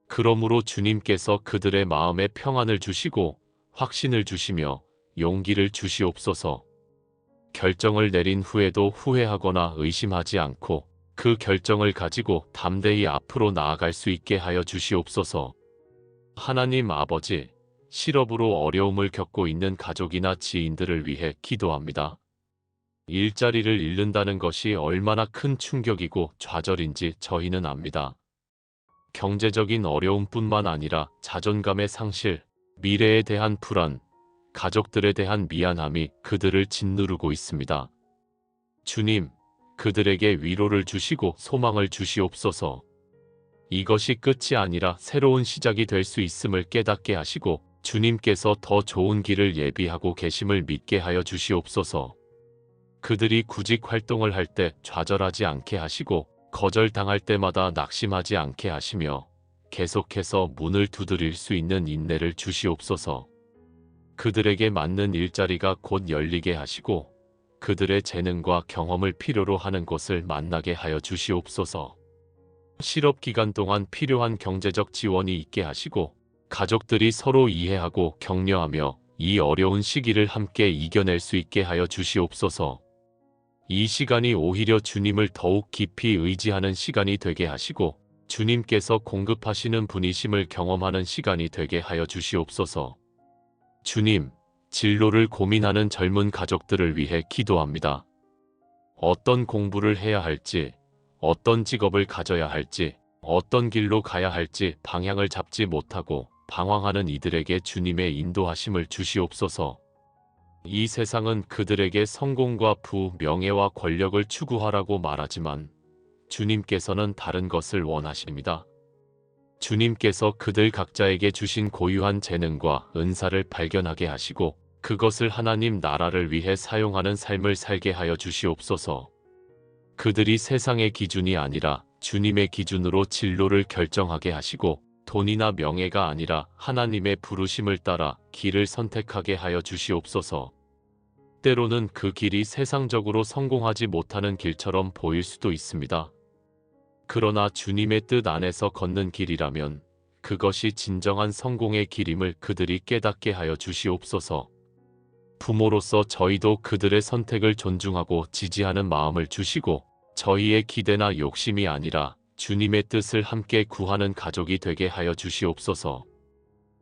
그러므로 주님께서 그들의 마음에 평안을 주시고 확신을 주시며 용기를 주시옵소서. 결정을 내린 후에도 후회하거나 의심하지 않고 그 결정을 가지고 담대히 앞으로 나아갈 수 있게 하여 주시옵소서. 하나님 아버지, 실업으로 어려움을 겪고 있는 가족이나 지인들을 위해 기도합니다. 일자리를 잃는다는 것이 얼마나 큰 충격이고 좌절인지 저희는 압니다. 경제적인 어려움뿐만 아니라 자존감의 상실, 미래에 대한 불안, 가족들에 대한 미안함이 그들을 짓누르고 있습니다. 주님, 그들에게 위로를 주시고 소망을 주시옵소서. 이것이 끝이 아니라 새로운 시작이 될 수 있음을 깨닫게 하시고 주님께서 더 좋은 길을 예비하고 계심을 믿게 하여 주시옵소서. 그들이 구직 활동을 할 때 좌절하지 않게 하시고 거절당할 때마다 낙심하지 않게 하시며 계속해서 문을 두드릴 수 있는 인내를 주시옵소서. 그들에게 맞는 일자리가 곧 열리게 하시고 그들의 재능과 경험을 필요로 하는 곳을 만나게 하여 주시옵소서. 실업 기간 동안 필요한 경제적 지원이 있게 하시고 가족들이 서로 이해하고 격려하며 이 어려운 시기를 함께 이겨낼 수 있게 하여 주시옵소서. 이 시간이 오히려 주님을 더욱 깊이 의지하는 시간이 되게 하시고 주님께서 공급하시는 분이심을 경험하는 시간이 되게 하여 주시옵소서. 주님, 진로를 고민하는 젊은 가족들을 위해 기도합니다. 어떤 공부를 해야 할지, 어떤 직업을 가져야 할지, 어떤 길로 가야 할지 방향을 잡지 못하고 방황하는 이들에게 주님의 인도하심을 주시옵소서. 이 세상은 그들에게 성공과 부, 명예와 권력을 추구하라고 말하지만 주님께서는 다른 것을 원하십니다. 주님께서 그들 각자에게 주신 고유한 재능과 은사를 발견하게 하시고 그것을 하나님 나라를 위해 사용하는 삶을 살게 하여 주시옵소서. 그들이 세상의 기준이 아니라 주님의 기준으로 진로를 결정하게 하시고 돈이나 명예가 아니라 하나님의 부르심을 따라 길을 선택하게 하여 주시옵소서. 때로는 그 길이 세상적으로 성공하지 못하는 길처럼 보일 수도 있습니다. 그러나 주님의 뜻 안에서 걷는 길이라면 그것이 진정한 성공의 길임을 그들이 깨닫게 하여 주시옵소서. 부모로서 저희도 그들의 선택을 존중하고 지지하는 마음을 주시고 저희의 기대나 욕심이 아니라 주님의 뜻을 함께 구하는 가족이 되게 하여 주시옵소서.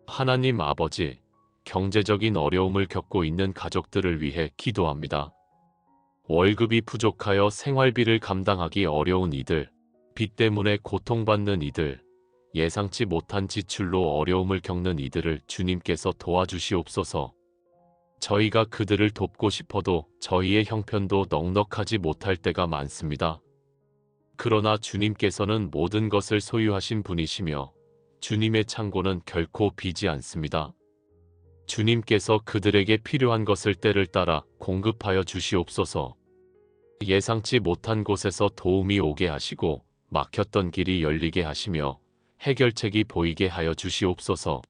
하나님 아버지, 경제적인 어려움을 겪고 있는 가족들을 위해 기도합니다. 월급이 부족하여 생활비를 감당하기 어려운 이들, 빚 때문에 고통받는 이들, 예상치 못한 지출로 어려움을 겪는 이들을 주님께서 도와주시옵소서. 저희가 그들을 돕고 싶어도 저희의 형편도 넉넉하지 못할 때가 많습니다. 그러나 주님께서는 모든 것을 소유하신 분이시며 주님의 창고는 결코 비지 않습니다. 주님께서 그들에게 필요한 것을 때를 따라 공급하여 주시옵소서. 예상치 못한 곳에서 도움이 오게 하시고 막혔던 길이 열리게 하시며 해결책이 보이게 하여 주시옵소서.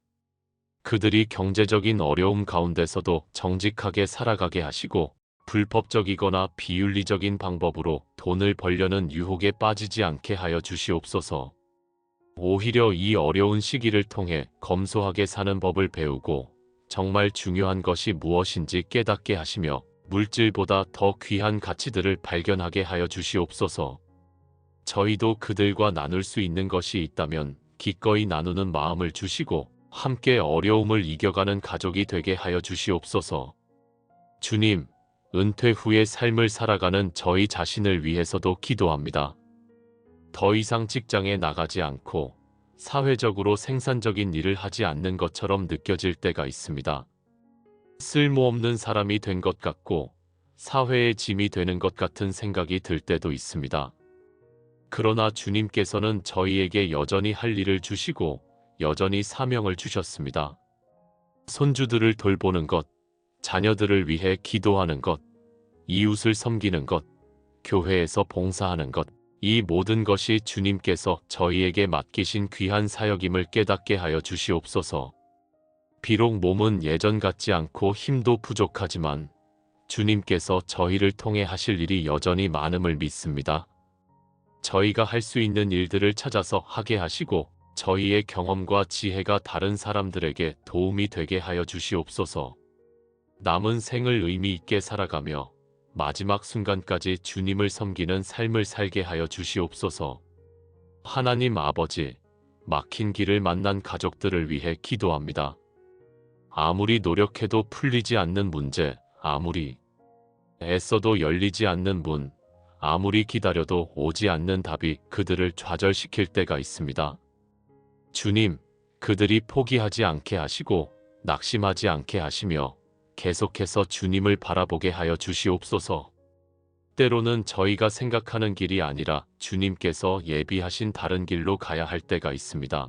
그들이 경제적인 어려움 가운데서도 정직하게 살아가게 하시고 불법적이거나 비윤리적인 방법으로 돈을 벌려는 유혹에 빠지지 않게 하여 주시옵소서. 오히려 이 어려운 시기를 통해 검소하게 사는 법을 배우고 정말 중요한 것이 무엇인지 깨닫게 하시며 물질보다 더 귀한 가치들을 발견하게 하여 주시옵소서. 저희도 그들과 나눌 수 있는 것이 있다면 기꺼이 나누는 마음을 주시고 함께 어려움을 이겨가는 가족이 되게 하여 주시옵소서. 주님, 은퇴 후의 삶을 살아가는 저희 자신을 위해서도 기도합니다. 더 이상 직장에 나가지 않고 사회적으로 생산적인 일을 하지 않는 것처럼 느껴질 때가 있습니다. 쓸모없는 사람이 된 것 같고 사회의 짐이 되는 것 같은 생각이 들 때도 있습니다. 그러나 주님께서는 저희에게 여전히 할 일을 주시고 여전히 사명을 주셨습니다. 손주들을 돌보는 것, 자녀들을 위해 기도하는 것, 이웃을 섬기는 것, 교회에서 봉사하는 것, 이 모든 것이 주님께서 저희에게 맡기신 귀한 사역임을 깨닫게 하여 주시옵소서. 비록 몸은 예전 같지 않고 힘도 부족하지만 주님께서 저희를 통해 하실 일이 여전히 많음을 믿습니다. 저희가 할 수 있는 일들을 찾아서 하게 하시고 저희의 경험과 지혜가 다른 사람들에게 도움이 되게 하여 주시옵소서. 남은 생을 의미 있게 살아가며 마지막 순간까지 주님을 섬기는 삶을 살게 하여 주시옵소서. 하나님 아버지, 막힌 길을 만난 가족들을 위해 기도합니다. 아무리 노력해도 풀리지 않는 문제, 아무리 애써도 열리지 않는 문, 아무리 기다려도 오지 않는 답이 그들을 좌절시킬 때가 있습니다. 주님, 그들이 포기하지 않게 하시고 낙심하지 않게 하시며 계속해서 주님을 바라보게 하여 주시옵소서. 때로는 저희가 생각하는 길이 아니라 주님께서 예비하신 다른 길로 가야 할 때가 있습니다.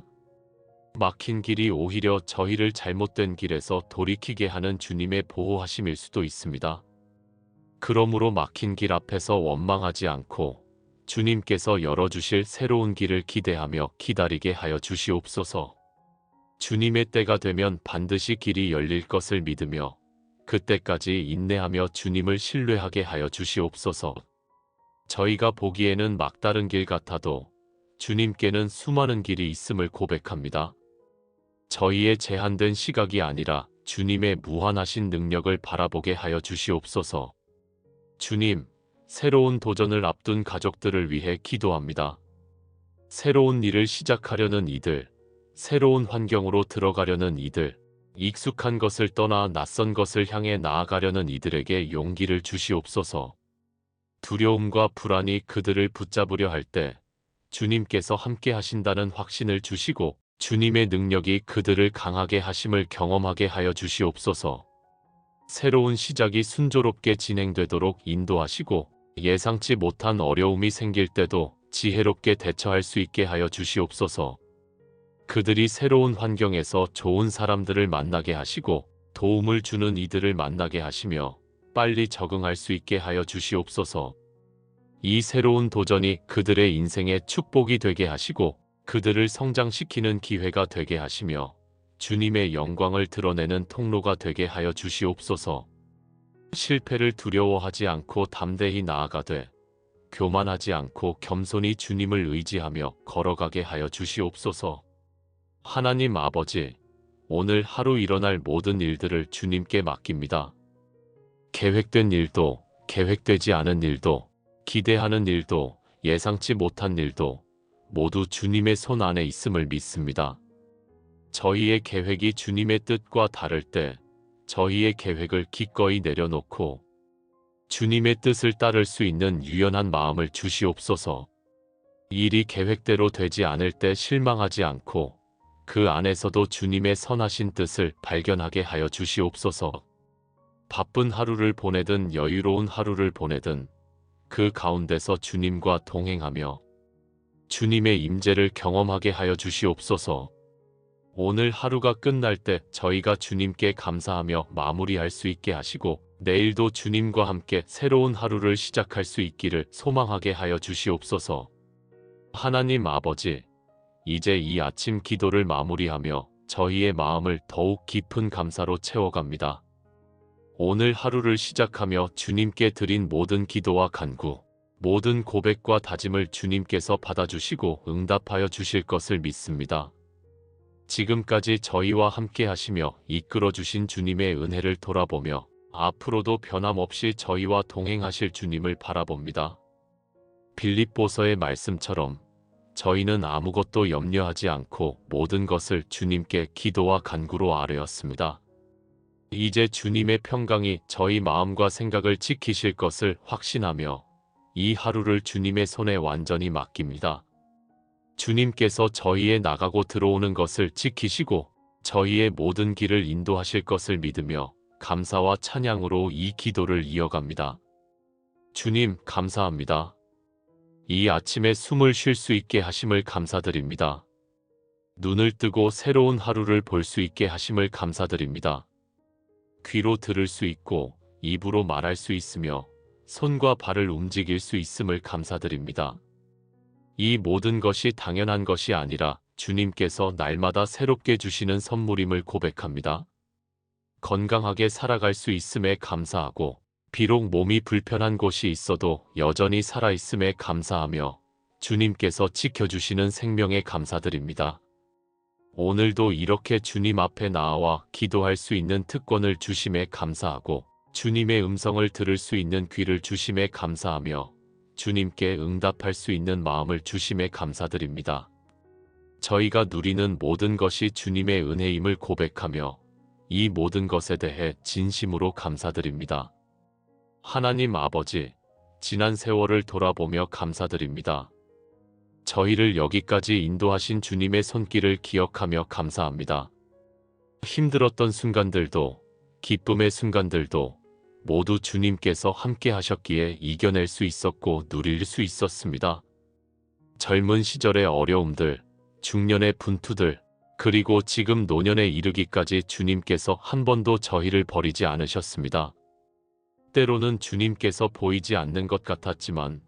막힌 길이 오히려 저희를 잘못된 길에서 돌이키게 하는 주님의 보호하심일 수도 있습니다. 그러므로 막힌 길 앞에서 원망하지 않고 주님께서 열어주실 새로운 길을 기대하며 기다리게 하여 주시옵소서. 주님의 때가 되면 반드시 길이 열릴 것을 믿으며 그때까지 인내하며 주님을 신뢰하게 하여 주시옵소서. 저희가 보기에는 막다른 길 같아도 주님께는 수많은 길이 있음을 고백합니다. 저희의 제한된 시각이 아니라 주님의 무한하신 능력을 바라보게 하여 주시옵소서. 주님, 새로운 도전을 앞둔 가족들을 위해 기도합니다. 새로운 일을 시작하려는 이들, 새로운 환경으로 들어가려는 이들, 익숙한 것을 떠나 낯선 것을 향해 나아가려는 이들에게 용기를 주시옵소서. 두려움과 불안이 그들을 붙잡으려 할 때 주님께서 함께 하신다는 확신을 주시고 주님의 능력이 그들을 강하게 하심을 경험하게 하여 주시옵소서. 새로운 시작이 순조롭게 진행되도록 인도하시고 예상치 못한 어려움이 생길 때도 지혜롭게 대처할 수 있게 하여 주시옵소서. 그들이 새로운 환경에서 좋은 사람들을 만나게 하시고 도움을 주는 이들을 만나게 하시며 빨리 적응할 수 있게 하여 주시옵소서. 이 새로운 도전이 그들의 인생의 축복이 되게 하시고 그들을 성장시키는 기회가 되게 하시며 주님의 영광을 드러내는 통로가 되게 하여 주시옵소서. 실패를 두려워하지 않고 담대히 나아가되 교만하지 않고 겸손히 주님을 의지하며 걸어가게 하여 주시옵소서. 하나님 아버지, 오늘 하루 일어날 모든 일들을 주님께 맡깁니다. 계획된 일도, 계획되지 않은 일도, 기대하는 일도, 예상치 못한 일도 모두 주님의 손 안에 있음을 믿습니다. 저희의 계획이 주님의 뜻과 다를 때 저희의 계획을 기꺼이 내려놓고 주님의 뜻을 따를 수 있는 유연한 마음을 주시옵소서. 일이 계획대로 되지 않을 때 실망하지 않고 그 안에서도 주님의 선하신 뜻을 발견하게 하여 주시옵소서. 바쁜 하루를 보내든 여유로운 하루를 보내든 그 가운데서 주님과 동행하며 주님의 임재를 경험하게 하여 주시옵소서. 오늘 하루가 끝날 때 저희가 주님께 감사하며 마무리할 수 있게 하시고 내일도 주님과 함께 새로운 하루를 시작할 수 있기를 소망하게 하여 주시옵소서. 하나님 아버지, 이제 이 아침 기도를 마무리하며 저희의 마음을 더욱 깊은 감사로 채워갑니다. 오늘 하루를 시작하며 주님께 드린 모든 기도와 간구, 모든 고백과 다짐을 주님께서 받아주시고 응답하여 주실 것을 믿습니다. 지금까지 저희와 함께 하시며 이끌어 주신 주님의 은혜를 돌아보며 앞으로도 변함없이 저희와 동행하실 주님을 바라봅니다. 빌립보서의 말씀처럼 저희는 아무것도 염려하지 않고 모든 것을 주님께 기도와 간구로 아뢰었습니다. 이제 주님의 평강이 저희 마음과 생각을 지키실 것을 확신하며 이 하루를 주님의 손에 완전히 맡깁니다. 주님께서 저희의 나가고 들어오는 것을 지키시고 저희의 모든 길을 인도하실 것을 믿으며 감사와 찬양으로 이 기도를 이어갑니다. 주님, 감사합니다. 이 아침에 숨을 쉴 수 있게 하심을 감사드립니다. 눈을 뜨고 새로운 하루를 볼 수 있게 하심을 감사드립니다. 귀로 들을 수 있고 입으로 말할 수 있으며 손과 발을 움직일 수 있음을 감사드립니다. 이 모든 것이 당연한 것이 아니라 주님께서 날마다 새롭게 주시는 선물임을 고백합니다. 건강하게 살아갈 수 있음에 감사하고 비록 몸이 불편한 곳이 있어도 여전히 살아있음에 감사하며 주님께서 지켜주시는 생명에 감사드립니다. 오늘도 이렇게 주님 앞에 나와 기도할 수 있는 특권을 주심에 감사하고 주님의 음성을 들을 수 있는 귀를 주심에 감사하며 주님께 응답할 수 있는 마음을 주심에 감사드립니다. 저희가 누리는 모든 것이 주님의 은혜임을 고백하며 이 모든 것에 대해 진심으로 감사드립니다. 하나님 아버지, 지난 세월을 돌아보며 감사드립니다. 저희를 여기까지 인도하신 주님의 손길을 기억하며 감사합니다. 힘들었던 순간들도 기쁨의 순간들도 모두 주님께서 함께 하셨기에 이겨낼 수 있었고 누릴 수 있었습니다. 젊은 시절의 어려움들, 중년의 분투들, 그리고 지금 노년에 이르기까지 주님께서 한 번도 저희를 버리지 않으셨습니다. 때로는 주님께서 보이지 않는 것 같았지만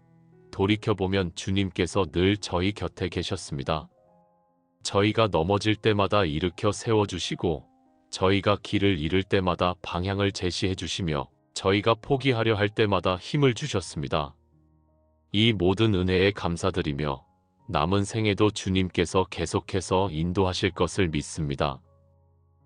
돌이켜보면 주님께서 늘 저희 곁에 계셨습니다. 저희가 넘어질 때마다 일으켜 세워주시고 저희가 길을 잃을 때마다 방향을 제시해 주시며 저희가 포기하려 할 때마다 힘을 주셨습니다. 이 모든 은혜에 감사드리며 남은 생에도 주님께서 계속해서 인도하실 것을 믿습니다.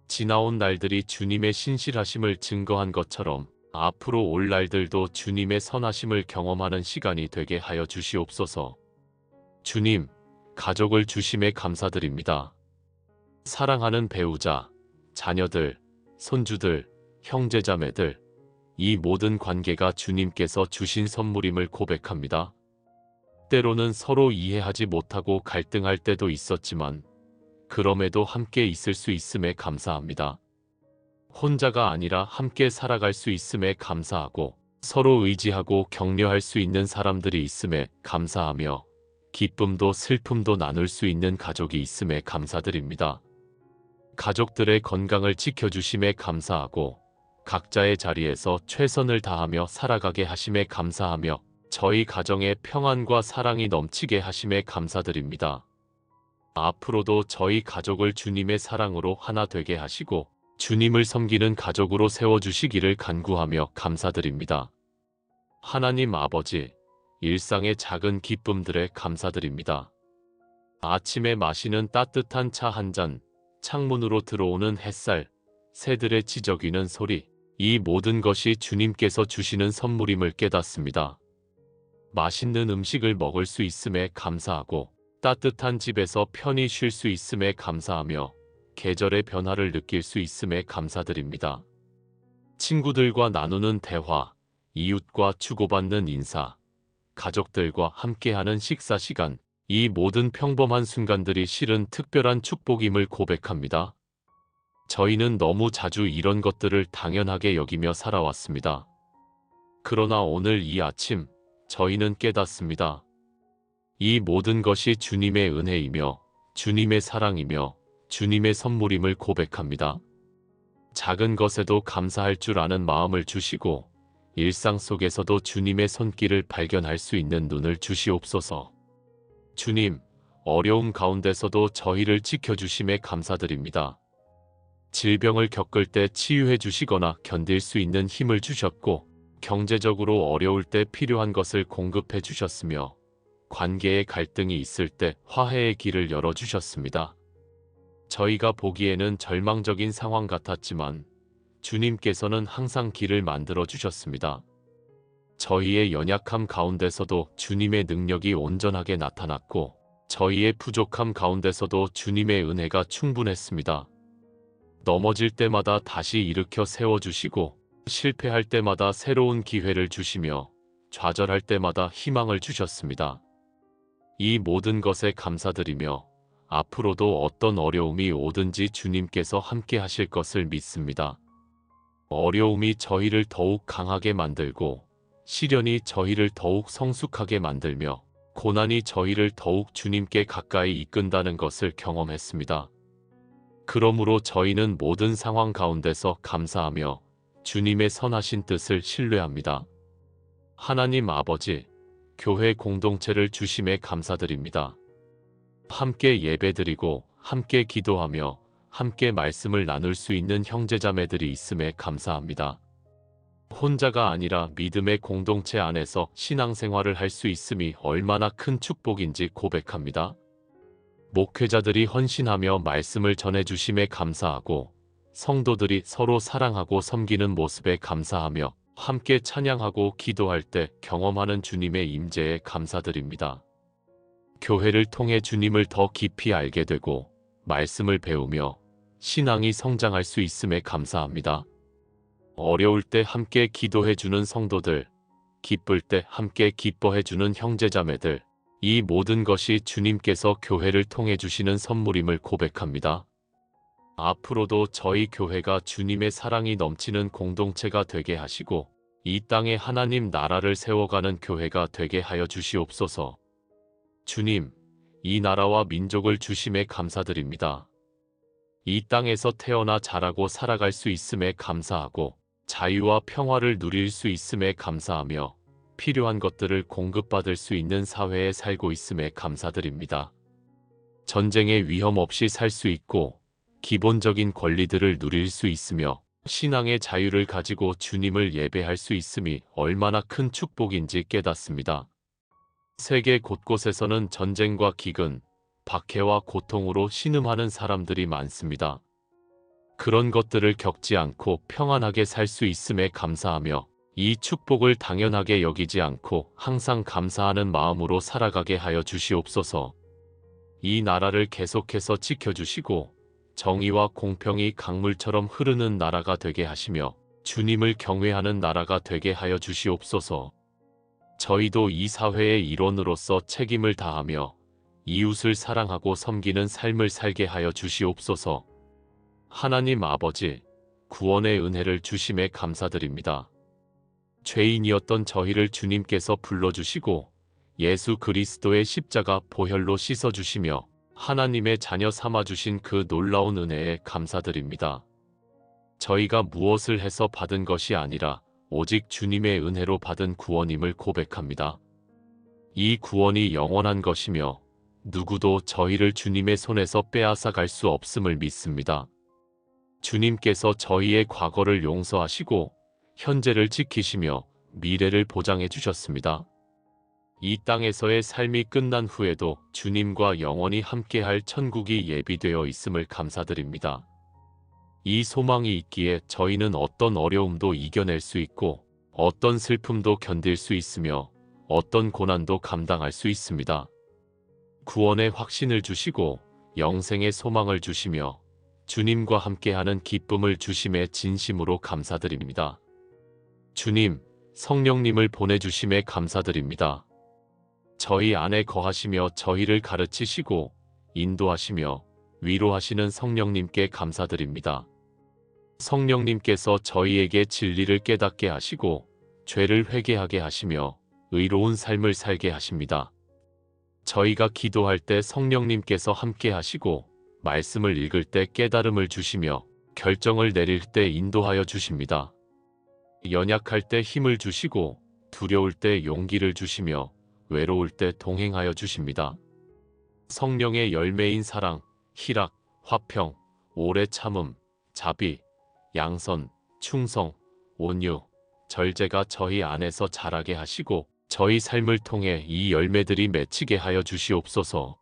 지나온 날들이 주님의 신실하심을 증거한 것처럼 앞으로 올 날들도 주님의 선하심을 경험하는 시간이 되게 하여 주시옵소서. 주님, 가족을 주심에 감사드립니다. 사랑하는 배우자, 자녀들, 손주들, 형제자매들, 이 모든 관계가 주님께서 주신 선물임을 고백합니다. 때로는 서로 이해하지 못하고 갈등할 때도 있었지만 그럼에도 함께 있을 수 있음에 감사합니다. 혼자가 아니라 함께 살아갈 수 있음에 감사하고 서로 의지하고 격려할 수 있는 사람들이 있음에 감사하며 기쁨도 슬픔도 나눌 수 있는 가족이 있음에 감사드립니다. 가족들의 건강을 지켜주심에 감사하고 각자의 자리에서 최선을 다하며 살아가게 하심에 감사하며 저희 가정의 평안과 사랑이 넘치게 하심에 감사드립니다. 앞으로도 저희 가족을 주님의 사랑으로 하나 되게 하시고 주님을 섬기는 가족으로 세워주시기를 간구하며 감사드립니다. 하나님 아버지, 일상의 작은 기쁨들에 감사드립니다. 아침에 마시는 따뜻한 차 한 잔, 창문으로 들어오는 햇살, 새들의 지저귀는 소리, 이 모든 것이 주님께서 주시는 선물임을 깨닫습니다. 맛있는 음식을 먹을 수 있음에 감사하고 따뜻한 집에서 편히 쉴 수 있음에 감사하며 계절의 변화를 느낄 수 있음에 감사드립니다. 친구들과 나누는 대화, 이웃과 주고받는 인사, 가족들과 함께하는 식사 시간, 이 모든 평범한 순간들이 실은 특별한 축복임을 고백합니다. 저희는 너무 자주 이런 것들을 당연하게 여기며 살아왔습니다. 그러나 오늘 이 아침 저희는 깨닫습니다. 이 모든 것이 주님의 은혜이며 주님의 사랑이며 주님의 선물임을 고백합니다. 작은 것에도 감사할 줄 아는 마음을 주시고 일상 속에서도 주님의 손길을 발견할 수 있는 눈을 주시옵소서. 주님, 어려움 가운데서도 저희를 지켜주심에 감사드립니다. 질병을 겪을 때 치유해 주시거나 견딜 수 있는 힘을 주셨고 경제적으로 어려울 때 필요한 것을 공급해 주셨으며 관계의 갈등이 있을 때 화해의 길을 열어주셨습니다. 저희가 보기에는 절망적인 상황 같았지만 주님께서는 항상 길을 만들어 주셨습니다. 저희의 연약함 가운데서도 주님의 능력이 온전하게 나타났고 저희의 부족함 가운데서도 주님의 은혜가 충분했습니다. 넘어질 때마다 다시 일으켜 세워주시고 실패할 때마다 새로운 기회를 주시며 좌절할 때마다 희망을 주셨습니다. 이 모든 것에 감사드리며 앞으로도 어떤 어려움이 오든지 주님께서 함께 하실 것을 믿습니다. 어려움이 저희를 더욱 강하게 만들고 시련이 저희를 더욱 성숙하게 만들며 고난이 저희를 더욱 주님께 가까이 이끈다는 것을 경험했습니다. 그러므로 저희는 모든 상황 가운데서 감사하며 주님의 선하신 뜻을 신뢰합니다. 하나님 아버지, 교회 공동체를 주심에 감사드립니다. 함께 예배드리고 함께 기도하며 함께 말씀을 나눌 수 있는 형제자매들이 있음에 감사합니다. 혼자가 아니라 믿음의 공동체 안에서 신앙생활을 할 수 있음이 얼마나 큰 축복인지 고백합니다. 목회자들이 헌신하며 말씀을 전해주심에 감사하고 성도들이 서로 사랑하고 섬기는 모습에 감사하며 함께 찬양하고 기도할 때 경험하는 주님의 임재에 감사드립니다. 교회를 통해 주님을 더 깊이 알게 되고 말씀을 배우며 신앙이 성장할 수 있음에 감사합니다. 어려울 때 함께 기도해주는 성도들, 기쁠 때 함께 기뻐해주는 형제자매들, 이 모든 것이 주님께서 교회를 통해 주시는 선물임을 고백합니다. 앞으로도 저희 교회가 주님의 사랑이 넘치는 공동체가 되게 하시고 이 땅에 하나님 나라를 세워가는 교회가 되게 하여 주시옵소서. 주님, 이 나라와 민족을 주심에 감사드립니다. 이 땅에서 태어나 자라고 살아갈 수 있음에 감사하고 자유와 평화를 누릴 수 있음에 감사하며 필요한 것들을 공급받을 수 있는 사회에 살고 있음에 감사드립니다. 전쟁의 위험 없이 살 수 있고 기본적인 권리들을 누릴 수 있으며 신앙의 자유를 가지고 주님을 예배할 수 있음이 얼마나 큰 축복인지 깨닫습니다. 세계 곳곳에서는 전쟁과 기근, 박해와 고통으로 신음하는 사람들이 많습니다. 그런 것들을 겪지 않고 평안하게 살 수 있음에 감사하며 이 축복을 당연하게 여기지 않고 항상 감사하는 마음으로 살아가게 하여 주시옵소서. 이 나라를 계속해서 지켜주시고 정의와 공평이 강물처럼 흐르는 나라가 되게 하시며 주님을 경외하는 나라가 되게 하여 주시옵소서. 저희도 이 사회의 일원으로서 책임을 다하며 이웃을 사랑하고 섬기는 삶을 살게 하여 주시옵소서. 하나님 아버지, 구원의 은혜를 주심에 감사드립니다. 죄인이었던 저희를 주님께서 불러주시고 예수 그리스도의 십자가 보혈로 씻어주시며 하나님의 자녀 삼아주신 그 놀라운 은혜에 감사드립니다. 저희가 무엇을 해서 받은 것이 아니라 오직 주님의 은혜로 받은 구원임을 고백합니다. 이 구원이 영원한 것이며 누구도 저희를 주님의 손에서 빼앗아 갈 수 없음을 믿습니다. 주님께서 저희의 과거를 용서하시고 현재를 지키시며 미래를 보장해 주셨습니다. 이 땅에서의 삶이 끝난 후에도 주님과 영원히 함께할 천국이 예비되어 있음을 감사드립니다. 이 소망이 있기에 저희는 어떤 어려움도 이겨낼 수 있고 어떤 슬픔도 견딜 수 있으며 어떤 고난도 감당할 수 있습니다. 구원의 확신을 주시고 영생의 소망을 주시며 주님과 함께하는 기쁨을 주심에 진심으로 감사드립니다. 주님, 성령님을 보내주심에 감사드립니다. 저희 안에 거하시며 저희를 가르치시고 인도하시며 위로하시는 성령님께 감사드립니다. 성령님께서 저희에게 진리를 깨닫게 하시고 죄를 회개하게 하시며 의로운 삶을 살게 하십니다. 저희가 기도할 때 성령님께서 함께 하시고 말씀을 읽을 때 깨달음을 주시며 결정을 내릴 때 인도하여 주십니다. 연약할 때 힘을 주시고 두려울 때 용기를 주시며 외로울 때 동행하여 주십니다. 성령의 열매인 사랑, 희락, 화평, 오래 참음, 자비, 양선, 충성, 온유, 절제가 저희 안에서 자라게 하시고 저희 삶을 통해 이 열매들이 맺히게 하여 주시옵소서.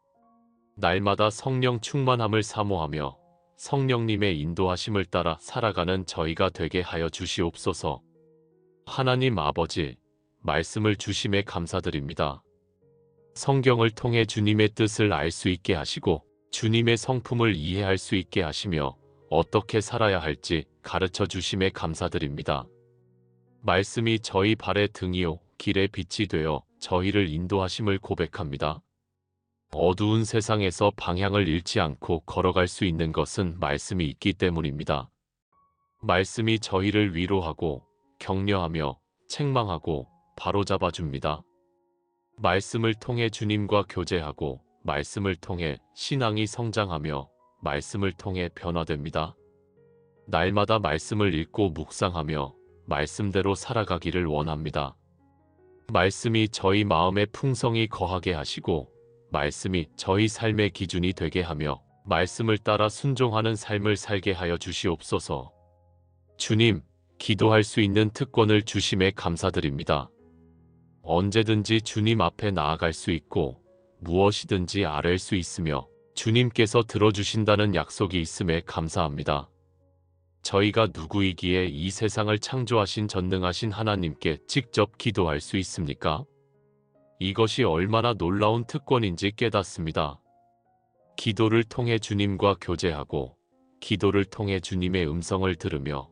날마다 성령 충만함을 사모하며 성령님의 인도하심을 따라 살아가는 저희가 되게 하여 주시옵소서. 하나님 아버지, 말씀을 주심에 감사드립니다. 성경을 통해 주님의 뜻을 알 수 있게 하시고 주님의 성품을 이해할 수 있게 하시며 어떻게 살아야 할지 가르쳐 주심에 감사드립니다. 말씀이 저희 발의 등이요 길의 빛이 되어 저희를 인도하심을 고백합니다. 어두운 세상에서 방향을 잃지 않고 걸어갈 수 있는 것은 말씀이 있기 때문입니다. 말씀이 저희를 위로하고 격려하며 책망하고 바로잡아 줍니다. 말씀을 통해 주님과 교제하고 말씀을 통해 신앙이 성장하며 말씀을 통해 변화됩니다. 날마다 말씀을 읽고 묵상하며 말씀대로 살아가기를 원합니다. 말씀이 저희 마음에 풍성히 거하게 하시고 말씀이 저희 삶의 기준이 되게 하며 말씀을 따라 순종하는 삶을 살게 하여 주시옵소서. 주님, 기도할 수 있는 특권을 주심에 감사드립니다. 언제든지 주님 앞에 나아갈 수 있고 무엇이든지 아뢰일 수 있으며 주님께서 들어주신다는 약속이 있음에 감사합니다. 저희가 누구이기에 이 세상을 창조하신 전능하신 하나님께 직접 기도할 수 있습니까? 이것이 얼마나 놀라운 특권인지 깨닫습니다. 기도를 통해 주님과 교제하고 기도를 통해 주님의 음성을 들으며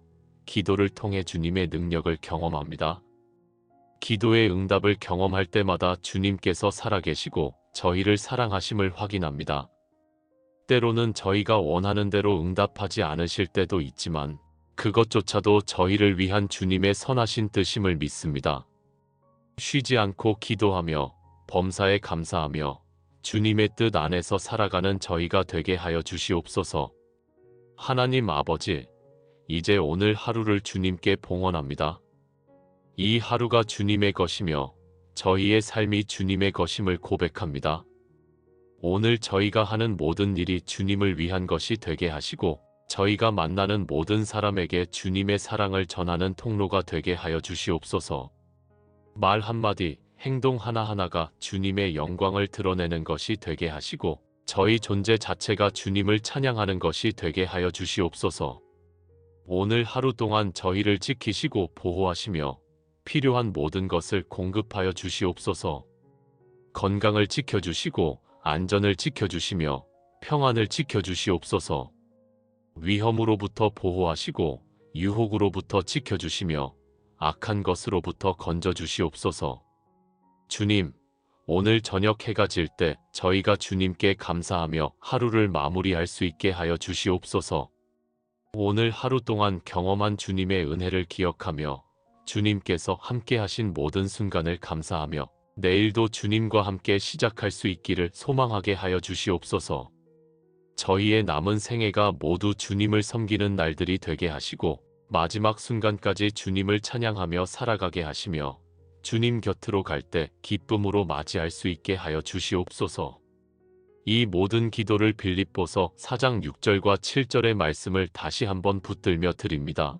기도를 통해 주님의 능력을 경험합니다. 기도의 응답을 경험할 때마다 주님께서 살아계시고 저희를 사랑하심을 확인합니다. 때로는 저희가 원하는 대로 응답하지 않으실 때도 있지만 그것조차도 저희를 위한 주님의 선하신 뜻임을 믿습니다. 쉬지 않고 기도하며 범사에 감사하며 주님의 뜻 안에서 살아가는 저희가 되게 하여 주시옵소서. 하나님 아버지, 이제 오늘 하루를 주님께 봉헌합니다. 이 하루가 주님의 것이며 저희의 삶이 주님의 것임을 고백합니다. 오늘 저희가 하는 모든 일이 주님을 위한 것이 되게 하시고 저희가 만나는 모든 사람에게 주님의 사랑을 전하는 통로가 되게 하여 주시옵소서. 말 한마디, 행동 하나하나가 주님의 영광을 드러내는 것이 되게 하시고 저희 존재 자체가 주님을 찬양하는 것이 되게 하여 주시옵소서. 오늘 하루 동안 저희를 지키시고 보호하시며 필요한 모든 것을 공급하여 주시옵소서. 건강을 지켜주시고 안전을 지켜주시며 평안을 지켜주시옵소서. 위험으로부터 보호하시고 유혹으로부터 지켜주시며 악한 것으로부터 건져주시옵소서. 주님, 오늘 저녁 해가 질 때 저희가 주님께 감사하며 하루를 마무리할 수 있게 하여 주시옵소서. 오늘 하루 동안 경험한 주님의 은혜를 기억하며 주님께서 함께 하신 모든 순간을 감사하며 내일도 주님과 함께 시작할 수 있기를 소망하게 하여 주시옵소서. 저희의 남은 생애가 모두 주님을 섬기는 날들이 되게 하시고 마지막 순간까지 주님을 찬양하며 살아가게 하시며 주님 곁으로 갈 때 기쁨으로 맞이할 수 있게 하여 주시옵소서. 이 모든 기도를 빌립보서 4장 6절과 7절의 말씀을 다시 한번 붙들며 드립니다.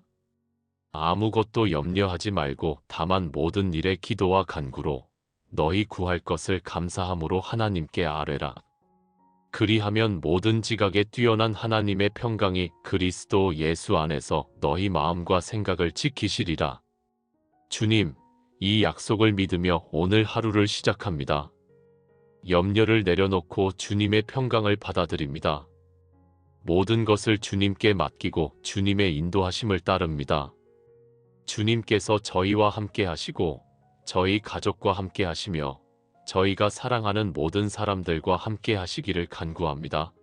아무것도 염려하지 말고 다만 모든 일에 기도와 간구로 너희 구할 것을 감사함으로 하나님께 아뢰라. 그리하면 모든 지각에 뛰어난 하나님의 평강이 그리스도 예수 안에서 너희 마음과 생각을 지키시리라. 주님, 이 약속을 믿으며 오늘 하루를 시작합니다. 염려를 내려놓고 주님의 평강을 받아들입니다. 모든 것을 주님께 맡기고 주님의 인도하심을 따릅니다. 주님께서 저희와 함께 하시고 저희 가족과 함께 하시며 저희가 사랑하는 모든 사람들과 함께 하시기를 간구합니다.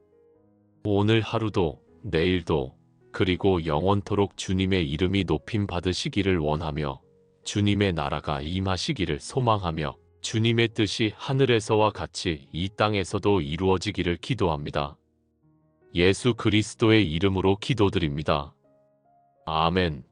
오늘 하루도 내일도 그리고 영원토록 주님의 이름이 높임 받으시기를 원하며 주님의 나라가 임하시기를 소망하며 주님의 뜻이 하늘에서와 같이 이 땅에서도 이루어지기를 기도합니다. 예수 그리스도의 이름으로 기도드립니다. 아멘.